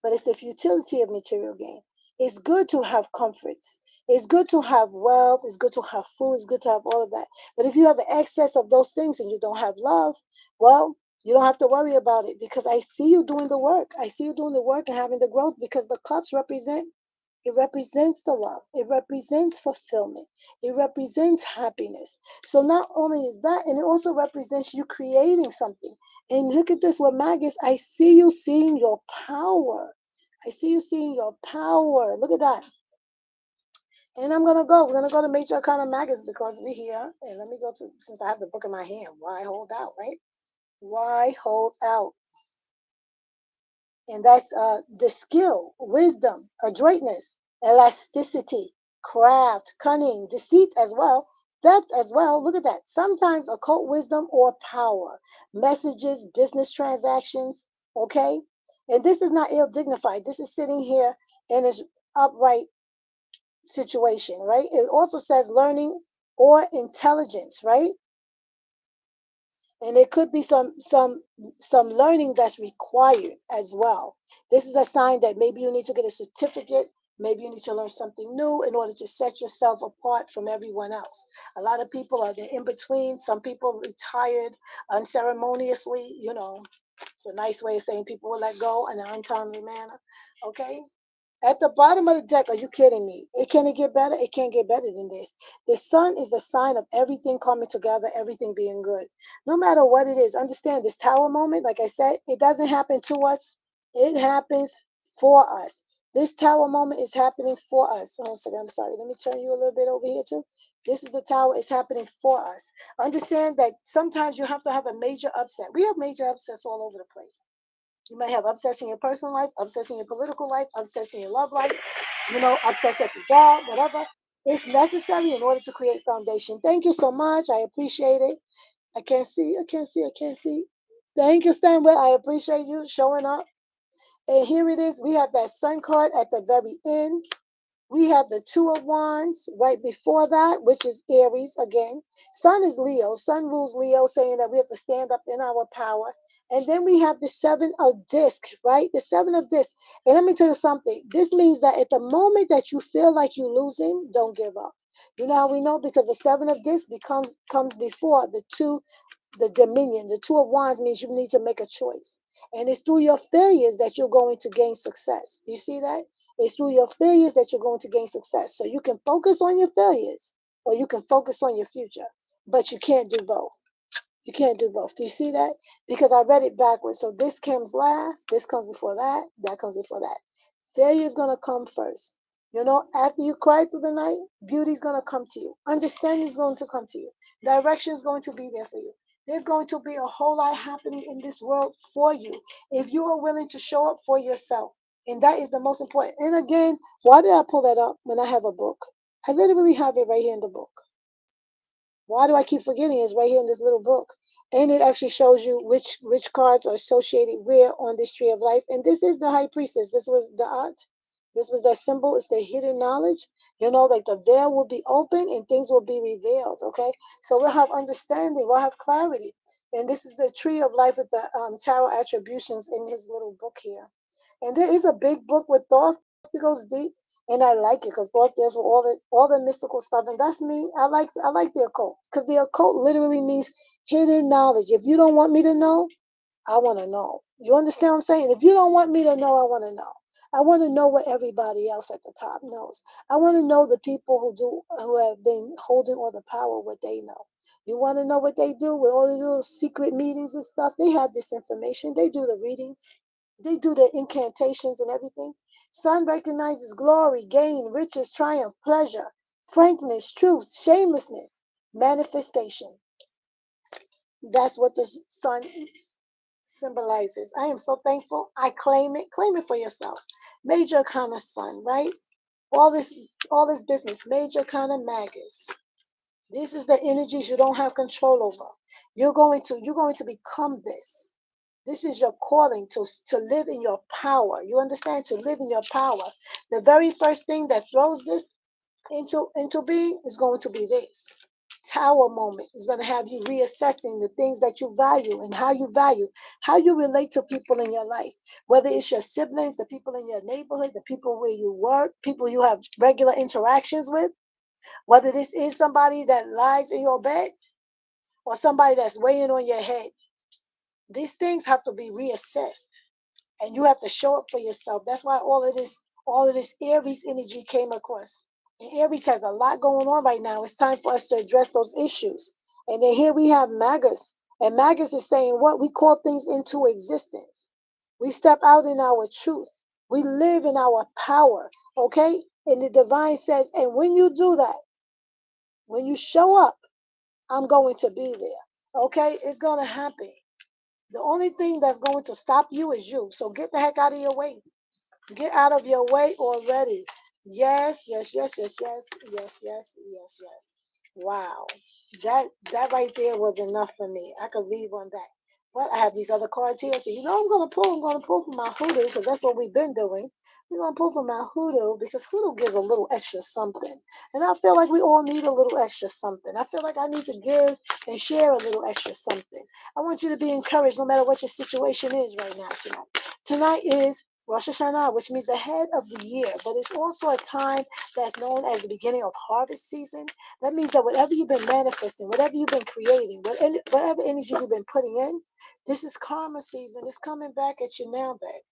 But it's the futility of material gain. It's good to have comforts. It's good to have wealth. It's good to have food. It's good to have all of that. But if you have the excess of those things and you don't have love, well, you don't have to worry about it, because I see you doing the work. I see you doing the work and having the growth, because the cups represents the love. It represents fulfillment. It represents happiness. So not only is that, and it also represents you creating something. And look at this with Magus. I see you seeing your power. I see you seeing your power. Look at that. And I'm gonna go. We're gonna go to Major Arcana Magus, because we're here. And let me go to, since I have the book in my hand. Why hold out, right? Why hold out? And that's the skill, wisdom, adroitness, elasticity, craft, cunning, deceit as well, theft as well. Look at that. Sometimes occult wisdom or power, messages, business transactions. Okay, and this is not ill dignified. This is sitting here in its upright situation, right? It also says learning or intelligence, right? And there could be some learning that's required as well. This is a sign that maybe you need to get a certificate. Maybe you need to learn something new in order to set yourself apart from everyone else. A lot of people are in between. Some people retired unceremoniously. It's a nice way of saying people will let go in an untimely manner. Okay, At the bottom of the deck, are you kidding me? Can it get better? It can't get better than this. The sun is the sign of everything coming together, everything being good. No matter what it is, understand this tower moment, like I said, it doesn't happen to us, it happens for us. This tower moment is happening for us. Hold on a second, I'm sorry. Let me turn you a little bit over here too. This is the tower, it's happening for us. Understand that sometimes you have to have a major upset. We have major upsets all over the place. You might have upsets in your personal life, upsets in your political life, upsets in your love life, upsets at the job, whatever. It's necessary in order to create foundation. Thank you so much. I appreciate it. I can't see. Thank you, Stanway. I appreciate you showing up. And here it is. We have that sun card at the very end. We have the Two of Wands right before that, which is Aries again. Sun is Leo. Sun rules Leo, saying that we have to stand up in our power. And then we have the Seven of Disc, right? The Seven of Disc. And let me tell you something. This means that at the moment that you feel like you're losing, don't give up. You know how we know? Because the Seven of Disc comes before the dominion. The Two of Wands means you need to make a choice. And it's through your failures that you're going to gain success. Do you see that? It's through your failures that you're going to gain success. So you can focus on your failures or you can focus on your future, but you can't do both. You can't do both. Do you see that? Because I read it backwards. So this comes last, this comes before that, that comes before that. Failure is going to come first. After you cry through the night, beauty is going to come to you. Understanding is going to come to you. Direction is going to be there for you. There's going to be a whole lot happening in this world for you if you are willing to show up for yourself. And that is the most important. And again, why did I pull that up when I have a book? I literally have it right here in the book. Why do I keep forgetting? It's right here in this little book. And it actually shows you which cards are associated where on this tree of life. And this is the high priestess. This was the art. This was that symbol. It's the hidden knowledge. Like the veil will be open and things will be revealed. Okay. So we'll have understanding. We'll have clarity. And this is the tree of life with the tarot attributions in his little book here. And there is a big book with thought that goes deep. And I like it because thought deals with all the mystical stuff, and that's me. I like the occult because the occult literally means hidden knowledge. If you don't want me to know, I want to know. You understand what I'm saying? If you don't want me to know, I want to know. I want to know what everybody else at the top knows. I want to know the people who have been holding all the power, what they know. You want to know what they do with all the little secret meetings and stuff? They have this information. They do the readings. They do the incantations and everything. Sun recognizes glory, gain, riches, triumph, pleasure, frankness, truth, shamelessness, manifestation. That's what the sun symbolizes. I am so thankful. I claim it. Claim it for yourself. Major kind of sun, right? All this business. Major kind of magus. This is the energies you don't have control over. You're going to become this. This is your calling to live in your power. You understand? To live in your power. The very first thing that throws this into being is going to be this. Tower moment is going to have you reassessing the things that you value and how you relate to people in your life, whether it's your siblings, the people in your neighborhood, the people where you work, people you have regular interactions with, whether this is somebody that lies in your bed or somebody that's weighing on your head. These things have to be reassessed and you have to show up for yourself. That's why all of this Aries energy came across. And Aries has a lot going on right now. It's time for us to address those issues. And then here we have Magus. And Magus is saying what? We call things into existence. We step out in our truth. We live in our power. Okay? And the divine says, and when you do that, when you show up, I'm going to be there. Okay? It's going to happen. The only thing that's going to stop you is you. So get the heck out of your way. Get out of your way already. Yes, yes, yes, yes, yes, yes, yes, yes, yes. Wow. That right there was enough for me. I could leave on that. But I have these other cards here. So I'm gonna pull from my hoodoo because that's what we've been doing. We're gonna pull from my hoodoo because hoodoo gives a little extra something. And I feel like we all need a little extra something. I feel like I need to give and share a little extra something. I want you to be encouraged no matter what your situation is right now tonight. Tonight is Rosh Hashanah, which means the head of the year, but it's also a time that's known as the beginning of harvest season. That means that whatever you've been manifesting, whatever you've been creating, whatever energy you've been putting in, this is karma season. It's coming back at you now, babe.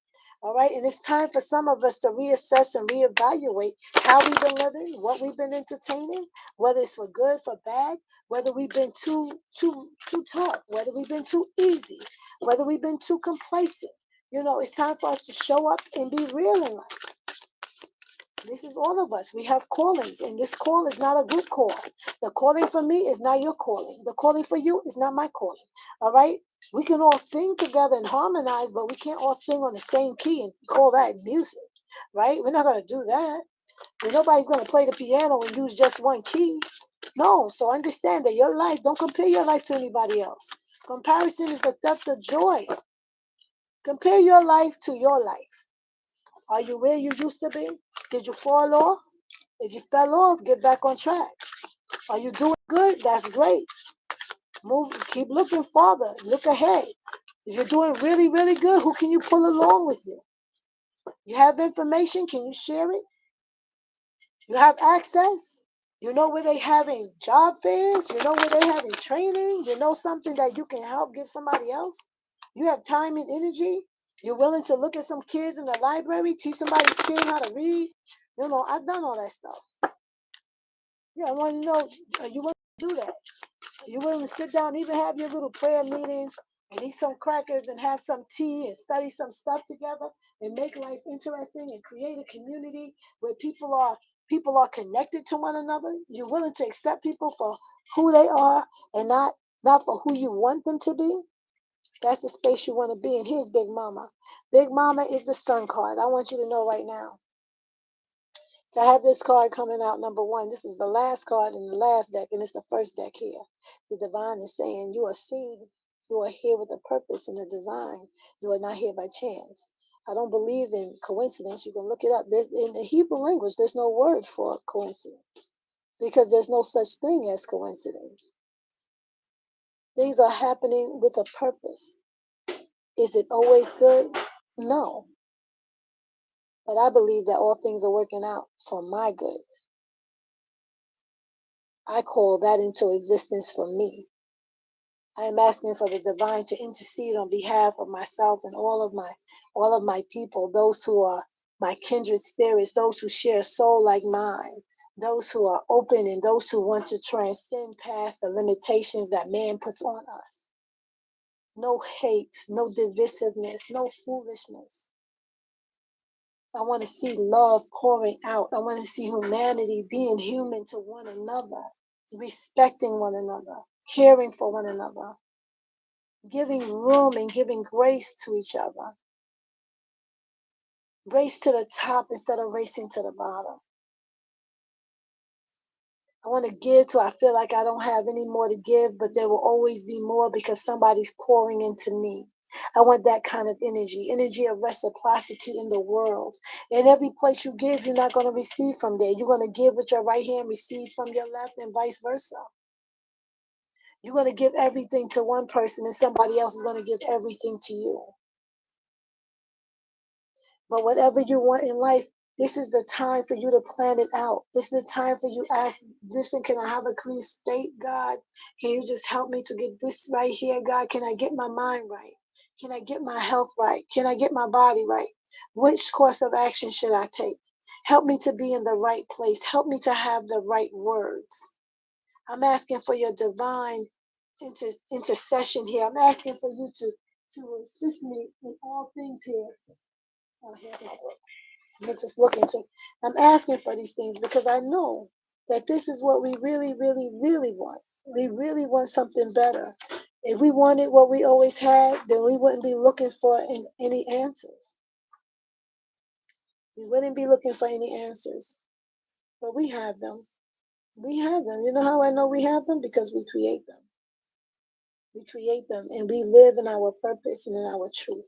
All right, and it's time for some of us to reassess and reevaluate how we've been living, what we've been entertaining, whether it's for good, for bad, whether we've been too tough, whether we've been too easy, whether we've been too complacent. It's time for us to show up and be real in life. This is all of us. We have callings, and this call is not a group call. The calling for me is not your calling. The calling for you is not my calling. All right? We can all sing together and harmonize, but we can't all sing on the same key and call that music, right? We're not going to do that. And nobody's going to play the piano and use just one key. No, so understand that your life, don't compare your life to anybody else. Comparison is the theft of joy. Compare your life to your life. Are you where you used to be? Did you fall off? If you fell off, get back on track. Are you doing good? That's great. Move, keep looking farther. Look ahead. If you're doing really, really good, who can you pull along with you? You have information, can you share it? You have access. You know where they having job fairs, you know where they having training, you know something that you can help give somebody else. You have time and energy. You're willing to look at some kids in the library, teach somebody's kid how to read. I've done all that stuff. Yeah, I want to know, are you willing to do that? Are you willing to sit down, even have your little prayer meetings and eat some crackers and have some tea and study some stuff together and make life interesting and create a community where people are connected to one another? You're willing to accept people for who they are and not for who you want them to be? That's the space you want to be in. Here's Big Mama. Big Mama is the sun card. I want you to know right now. So I have this card coming out, number one. This was the last card in the last deck, and it's the first deck here. The divine is saying, you are seen. You are here with a purpose and a design. You are not here by chance. I don't believe in coincidence. You can look it up. In the Hebrew language, there's no word for coincidence because there's no such thing as coincidence. Things are happening with a purpose. Is it always good? No. But I believe that all things are working out for my good. I call that into existence for me. I am asking for the divine to intercede on behalf of myself and all of my people, those who are my kindred spirits, those who share a soul like mine, those who are open and those who want to transcend past the limitations that man puts on us. No hate, no divisiveness, no foolishness. I want to see love pouring out. I want to see humanity being human to one another, respecting one another, caring for one another, giving room and giving grace to each other. Race to the top instead of racing to the bottom. I want to give till I feel like I don't have any more to give, but there will always be more because somebody's pouring into me. I want that kind of energy of reciprocity in the world. In every place you give, you're not going to receive from there. You're going to give with your right hand, receive from your left, and vice versa. You're going to give everything to one person, and somebody else is going to give everything to you. But whatever you want in life, this is the time for you to plan it out. This is the time for you to ask, listen, can I have a clean state, God? Can you just help me to get this right here, God? Can I get my mind right? Can I get my health right? Can I get my body right? Which course of action should I take? Help me to be in the right place. Help me to have the right words. I'm asking for your divine intercession here. I'm asking for you to assist me in all things here. Oh, here's my book. I'm just looking to. I'm asking for these things because I know that this is what we really, really, really want. We really want something better. If we wanted what we always had, then we wouldn't be looking for any answers. We wouldn't be looking for any answers. But we have them. We have them. You know how I know we have them? Because we create them. We create them and we live in our purpose and in our truth.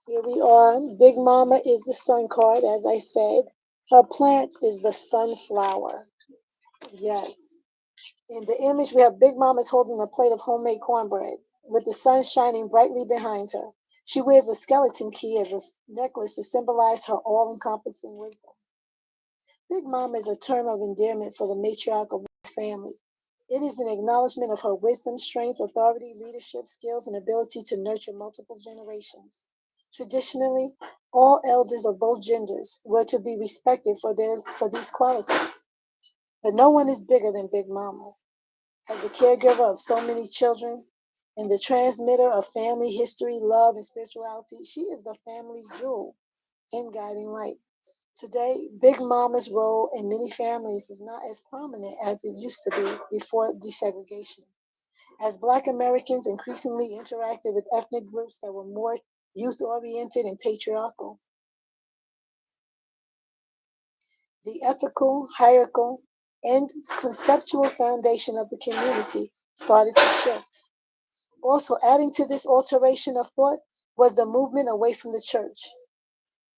Here we are. Big Mama is the sun card, as I said. Her plant is the sunflower. Yes. In the image, we have Big Mama's holding a plate of homemade cornbread with the sun shining brightly behind her. She wears a skeleton key as a necklace to symbolize her all-encompassing wisdom. Big Mama is a term of endearment for the matriarch of the family. It is an acknowledgement of her wisdom, strength, authority, leadership, skills, and ability to nurture multiple generations. Traditionally, all elders of both genders were to be respected for these qualities. But no one is bigger than Big Mama. As the caregiver of so many children and the transmitter of family history, love, and spirituality, she is the family's jewel and guiding light. Today, Big Mama's role in many families is not as prominent as it used to be before desegregation. As Black Americans increasingly interacted with ethnic groups that were more youth oriented and patriarchal, the ethical, hierarchical, and conceptual foundation of the community started to shift. Also, adding to this alteration of thought was the movement away from the church.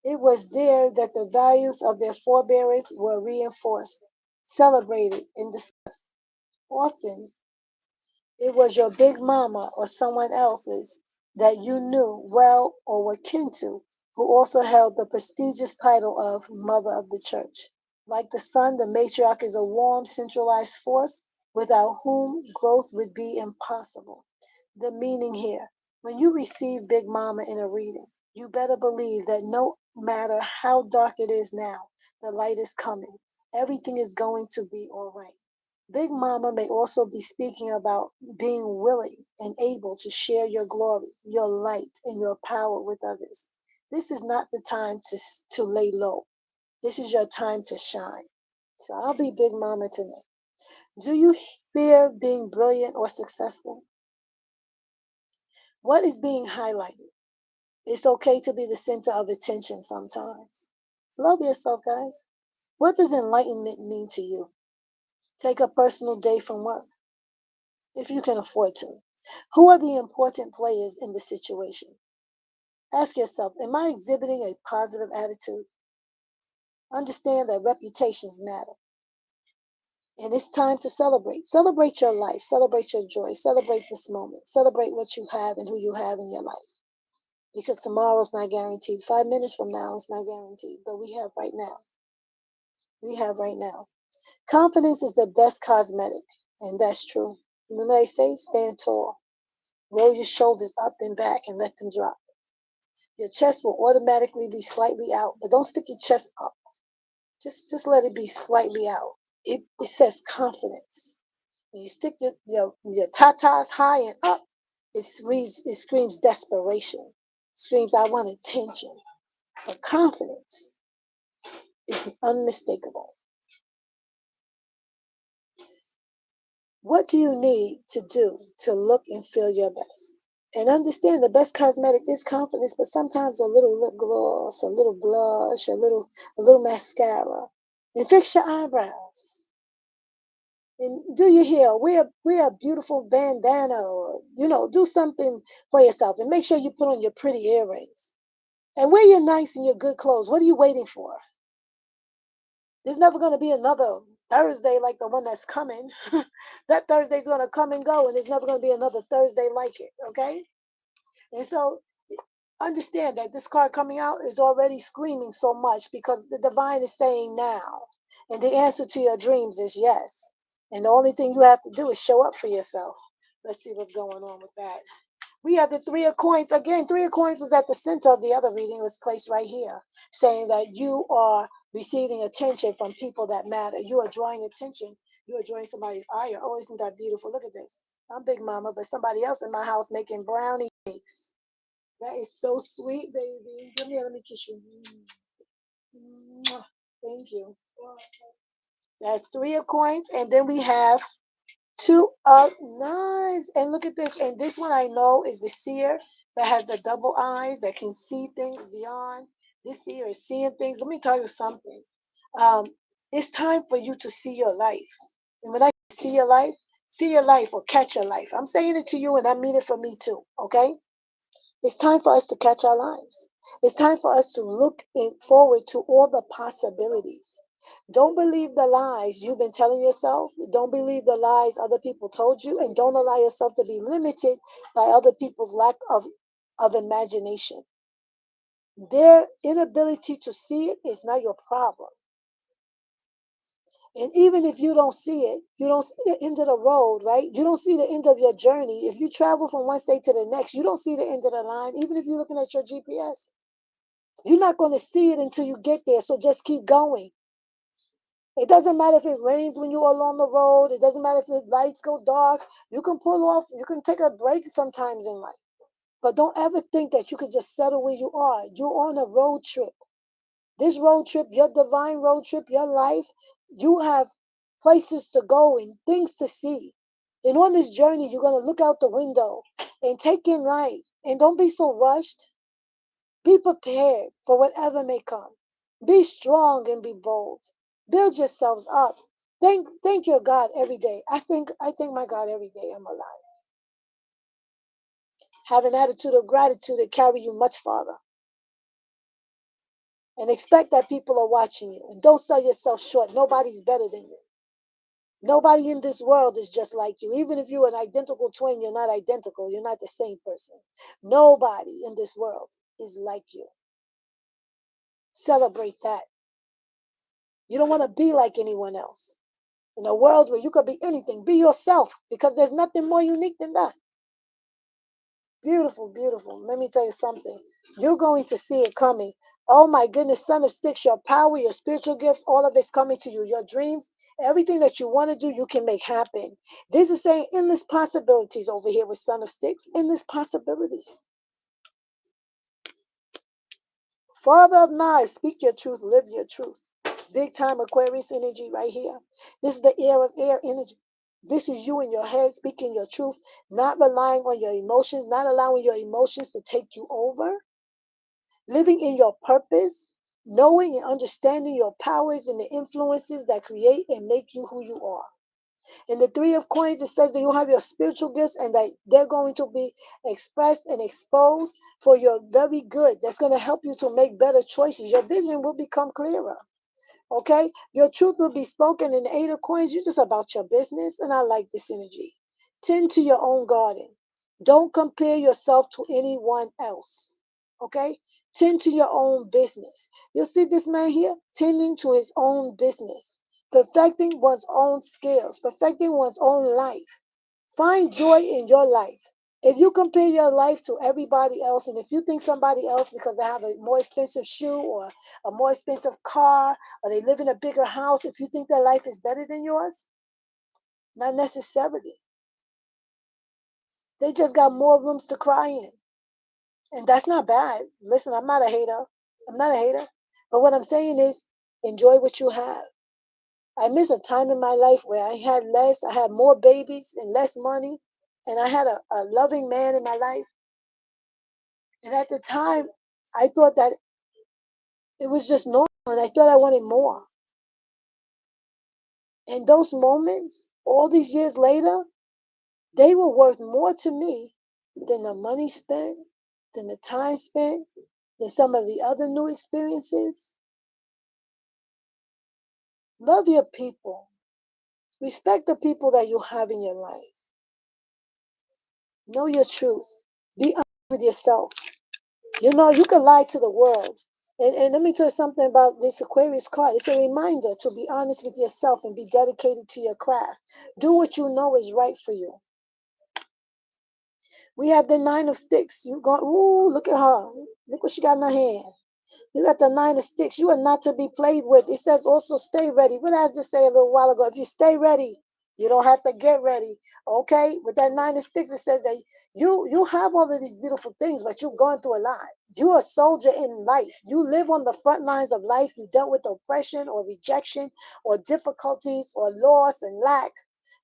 It was there that the values of their forebears were reinforced, celebrated, and discussed. Often, it was your big mama or someone else's that you knew well or were kin to, who also held the prestigious title of Mother of the Church. Like the sun, the matriarch is a warm, centralized force without whom growth would be impossible. The meaning here: when you receive Big Mama in a reading, you better believe that no matter how dark it is now, the light is coming. Everything is going to be all right. Big Mama may also be speaking about being willing and able to share your glory, your light, and your power with others. This is not the time to lay low. This is your time to shine. So I'll be Big Mama tonight. Do you fear being brilliant or successful? What is being highlighted? It's okay to be the center of attention sometimes. Love yourself, guys. What does enlightenment mean to you? Take a personal day from work, if you can afford to. Who are the important players in the situation? Ask yourself, am I exhibiting a positive attitude? Understand that reputations matter. And it's time to celebrate. Celebrate your life. Celebrate your joy. Celebrate this moment. Celebrate what you have and who you have in your life. Because tomorrow's not guaranteed. 5 minutes from now, it's not guaranteed. But we have right now. We have right now. Confidence is the best cosmetic. And that's true. Remember they say, stand tall. Roll your shoulders up and back and let them drop. Your chest will automatically be slightly out, but don't stick your chest up. Just let it be slightly out. It says confidence. When you stick your tatas high and up, it screams desperation. It screams I want attention. But confidence is unmistakable. What do you need to do to look and feel your best? And understand the best cosmetic is confidence, but sometimes a little lip gloss, a little blush, a little mascara. And fix your eyebrows. And do your hair. Wear a beautiful bandana, or do something for yourself. And make sure you put on your pretty earrings. And wear your nice and your good clothes. What are you waiting for? There's never going to be another Thursday like the one that's coming. That Thursday's going to come and go, and there's never going to be another Thursday like it, okay? And so understand that this card coming out is already screaming so much because the divine is saying now. And the answer to your dreams is yes. And the only thing you have to do is show up for yourself. Let's see what's going on with that. We have the Three of Coins. Again, Three of Coins was at the center of the other reading. It was placed right here, saying that you are receiving attention from people that matter. You are drawing attention. You are drawing somebody's ire. Oh, isn't that beautiful? Look at this. I'm Big Mama, but somebody else in my house making brownie cakes. That is so sweet, baby. Come here, let me kiss you. Mwah. Thank you. That's Three of Coins. And then we have Two of Knives. And look at this. And this one I know is the seer that has the double eyes that can see things beyond. This seer is seeing things. Let me tell you something. Um, it's time for you to see your life. And when I see your life or catch your life. I'm saying it to you and I mean it for me too. Okay? It's time for us to catch our lives. It's time for us to look forward to all the possibilities. Don't believe the lies you've been telling yourself. Don't believe the lies other people told you. And don't allow yourself to be limited by other people's lack of imagination. Their inability to see it is not your problem. And even if you don't see it, you don't see the end of the road, right? You don't see the end of your journey. If you travel from one state to the next, you don't see the end of the line, even if you're looking at your GPS. You're not going to see it until you get there. So just keep going. It doesn't matter if it rains when you're along the road. It doesn't matter if the lights go dark. You can pull off. You can take a break sometimes in life. But don't ever think that you could just settle where you are. You're on a road trip. This road trip, your divine road trip, your life, you have places to go and things to see. And on this journey, you're going to look out the window and take in life. And don't be so rushed. Be prepared for whatever may come. Be strong and be bold. Build yourselves up. Thank your God every day. I thank my God every day I'm alive. Have an attitude of gratitude that carry you much farther. And expect that people are watching you. And don't sell yourself short. Nobody's better than you. Nobody in this world is just like you. Even if you're an identical twin, you're not identical. You're not the same person. Nobody in this world is like you. Celebrate that. You don't want to be like anyone else. In a world where you could be anything, be yourself, because there's nothing more unique than that. Beautiful, beautiful. Let me tell you something. You're going to see it coming. Oh my goodness, Son of Sticks, your power, your spiritual gifts, all of it's coming to you. Your dreams, everything that you want to do, you can make happen. This is saying endless possibilities over here with Son of Sticks. Endless possibilities. Father of knives, speak your truth, live your truth. Big time Aquarius energy right here. This is the air of air energy. This is you in your head speaking your truth, not relying on your emotions, not allowing your emotions to take you over, living in your purpose, knowing and understanding your powers and the influences that create and make you who you are. In the Three of Coins, it says that you have your spiritual gifts and that they're going to be expressed and exposed for your very good. That's going to help you to make better choices. Your vision will become clearer. Okay? Your truth will be spoken in the Eight of Coins. You're just about your business. And I like this energy. Tend to your own garden. Don't compare yourself to anyone else. Okay? Tend to your own business. You'll see this man here tending to his own business, perfecting one's own skills, perfecting one's own life. Find joy in your life. If you compare your life to everybody else, and if you think somebody else because they have a more expensive shoe or a more expensive car or they live in a bigger house, if you think their life is better than yours, not necessarily. They just got more rooms to cry in. And that's not bad. Listen, I'm not a hater. I'm not a hater. But what I'm saying is enjoy what you have. I miss a time in my life where I had less, I had more babies and less money, and I had a loving man in my life. And at the time, I thought that it was just normal, and I thought I wanted more. And those moments, all these years later, they were worth more to me than the money spent, than the time spent, than some of the other new experiences. Love your people. Respect the people that you have in your life. Know your truth. Be honest with yourself. You know, you can lie to the world. And let me tell you something about this Aquarius card. It's a reminder to be honest with yourself and be dedicated to your craft. Do what you know is right for you. We have the Nine of Sticks. You go, ooh, look at her. Look what she got in her hand. You got the Nine of Sticks. You are not to be played with. It says also stay ready. What did I just say a little while ago? If you stay ready, you don't have to get ready. Okay? With that Nine of Sticks, it says that you have all of these beautiful things, but you're going through a lot. You're a soldier in life. You live on the front lines of life. You dealt with oppression or rejection or difficulties or loss and lack.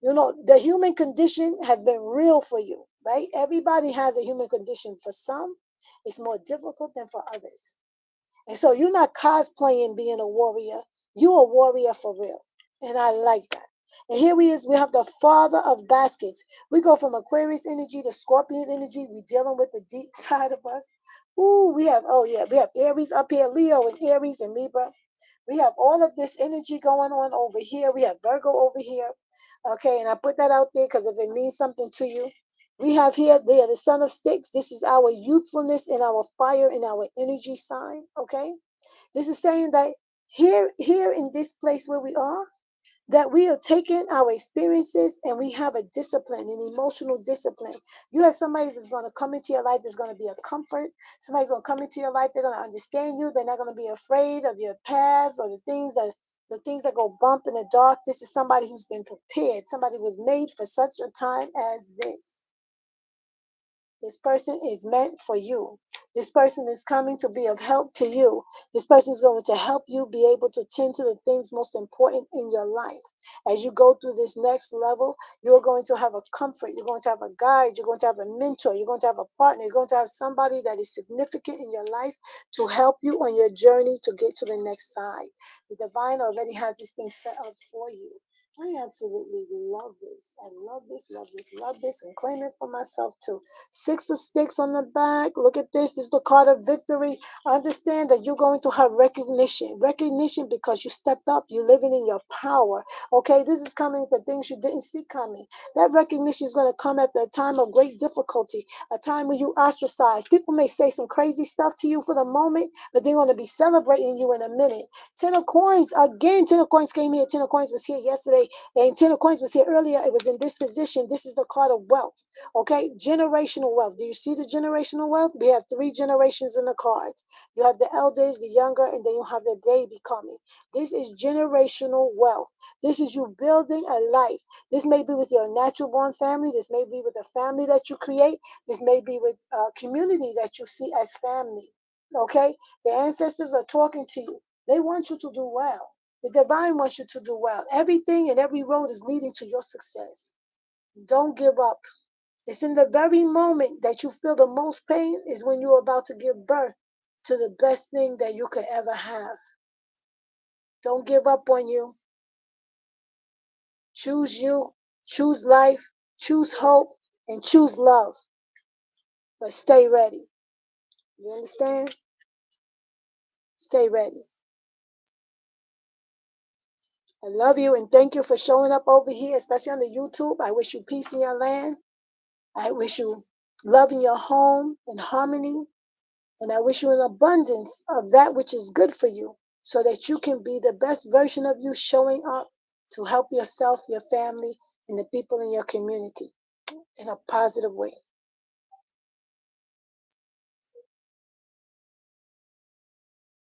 You know, the human condition has been real for you, right? Everybody has a human condition. For some, it's more difficult than for others. And so you're not cosplaying being a warrior. You're a warrior for real. And I like that. And here we have the father of baskets. We go from Aquarius energy to Scorpion energy. We're dealing with the deep side of us. Ooh, we have Aries up here, Leo and Aries and Libra. We have all of this energy going on over here. We have Virgo over here. Okay, and I put that out there because if it means something to you. We have here, there, the Son of Sticks. This is our youthfulness and our fire and our energy sign. Okay, this is saying that here in this place where we are, that we have taken our experiences and we have a discipline, an emotional discipline. You have somebody that's going to come into your life that's going to be a comfort. Somebody's going to come into your life, they're going to understand you. They're not going to be afraid of your past or the things that go bump in the dark. This is somebody who's been prepared. Somebody was made for such a time as this. This person is meant for you. This person is coming to be of help to you. This person is going to help you be able to tend to the things most important in your life. As you go through this next level, you're going to have a comfort. You're going to have a guide. You're going to have a mentor. You're going to have a partner. You're going to have somebody that is significant in your life to help you on your journey to get to the next side. The divine already has this thing set up for you. I absolutely love this. I love this, love this, love this, and claim it for myself too. Six of sticks on the back. Look at this. This is the card of victory. Understand that you're going to have recognition. Recognition because you stepped up. You're living in your power. Okay, this is coming to things you didn't see coming. That recognition is going to come at a time of great difficulty, a time when you ostracize. People may say some crazy stuff to you for the moment, but they're going to be celebrating you in a minute. Ten of coins. Again, ten of coins came here. Ten of coins was here yesterday, and ten of coins was here earlier. It was in this position. This is the card of wealth. Okay, generational wealth. Do you see the generational wealth? We have three generations in the cards. You have the elders, the younger, and then you have the baby coming. This is generational wealth. This is you building a life. This may be with your natural born family. This may be with a family that you create. This may be with a community that you see as family. Okay, the ancestors are talking to you. They want you to do well. The divine wants you to do well. Everything and every road is leading to your success. Don't give up. It's in the very moment that you feel the most pain is when you're about to give birth to the best thing that you could ever have. Don't give up on you. Choose, choose life, choose hope, and choose love. But stay ready. You understand? Stay ready. I love you and thank you for showing up over here, especially on the YouTube. I wish you peace in your land. I wish you love in your home and harmony. And I wish you an abundance of that which is good for you so that you can be the best version of you showing up to help yourself, your family, and the people in your community in a positive way.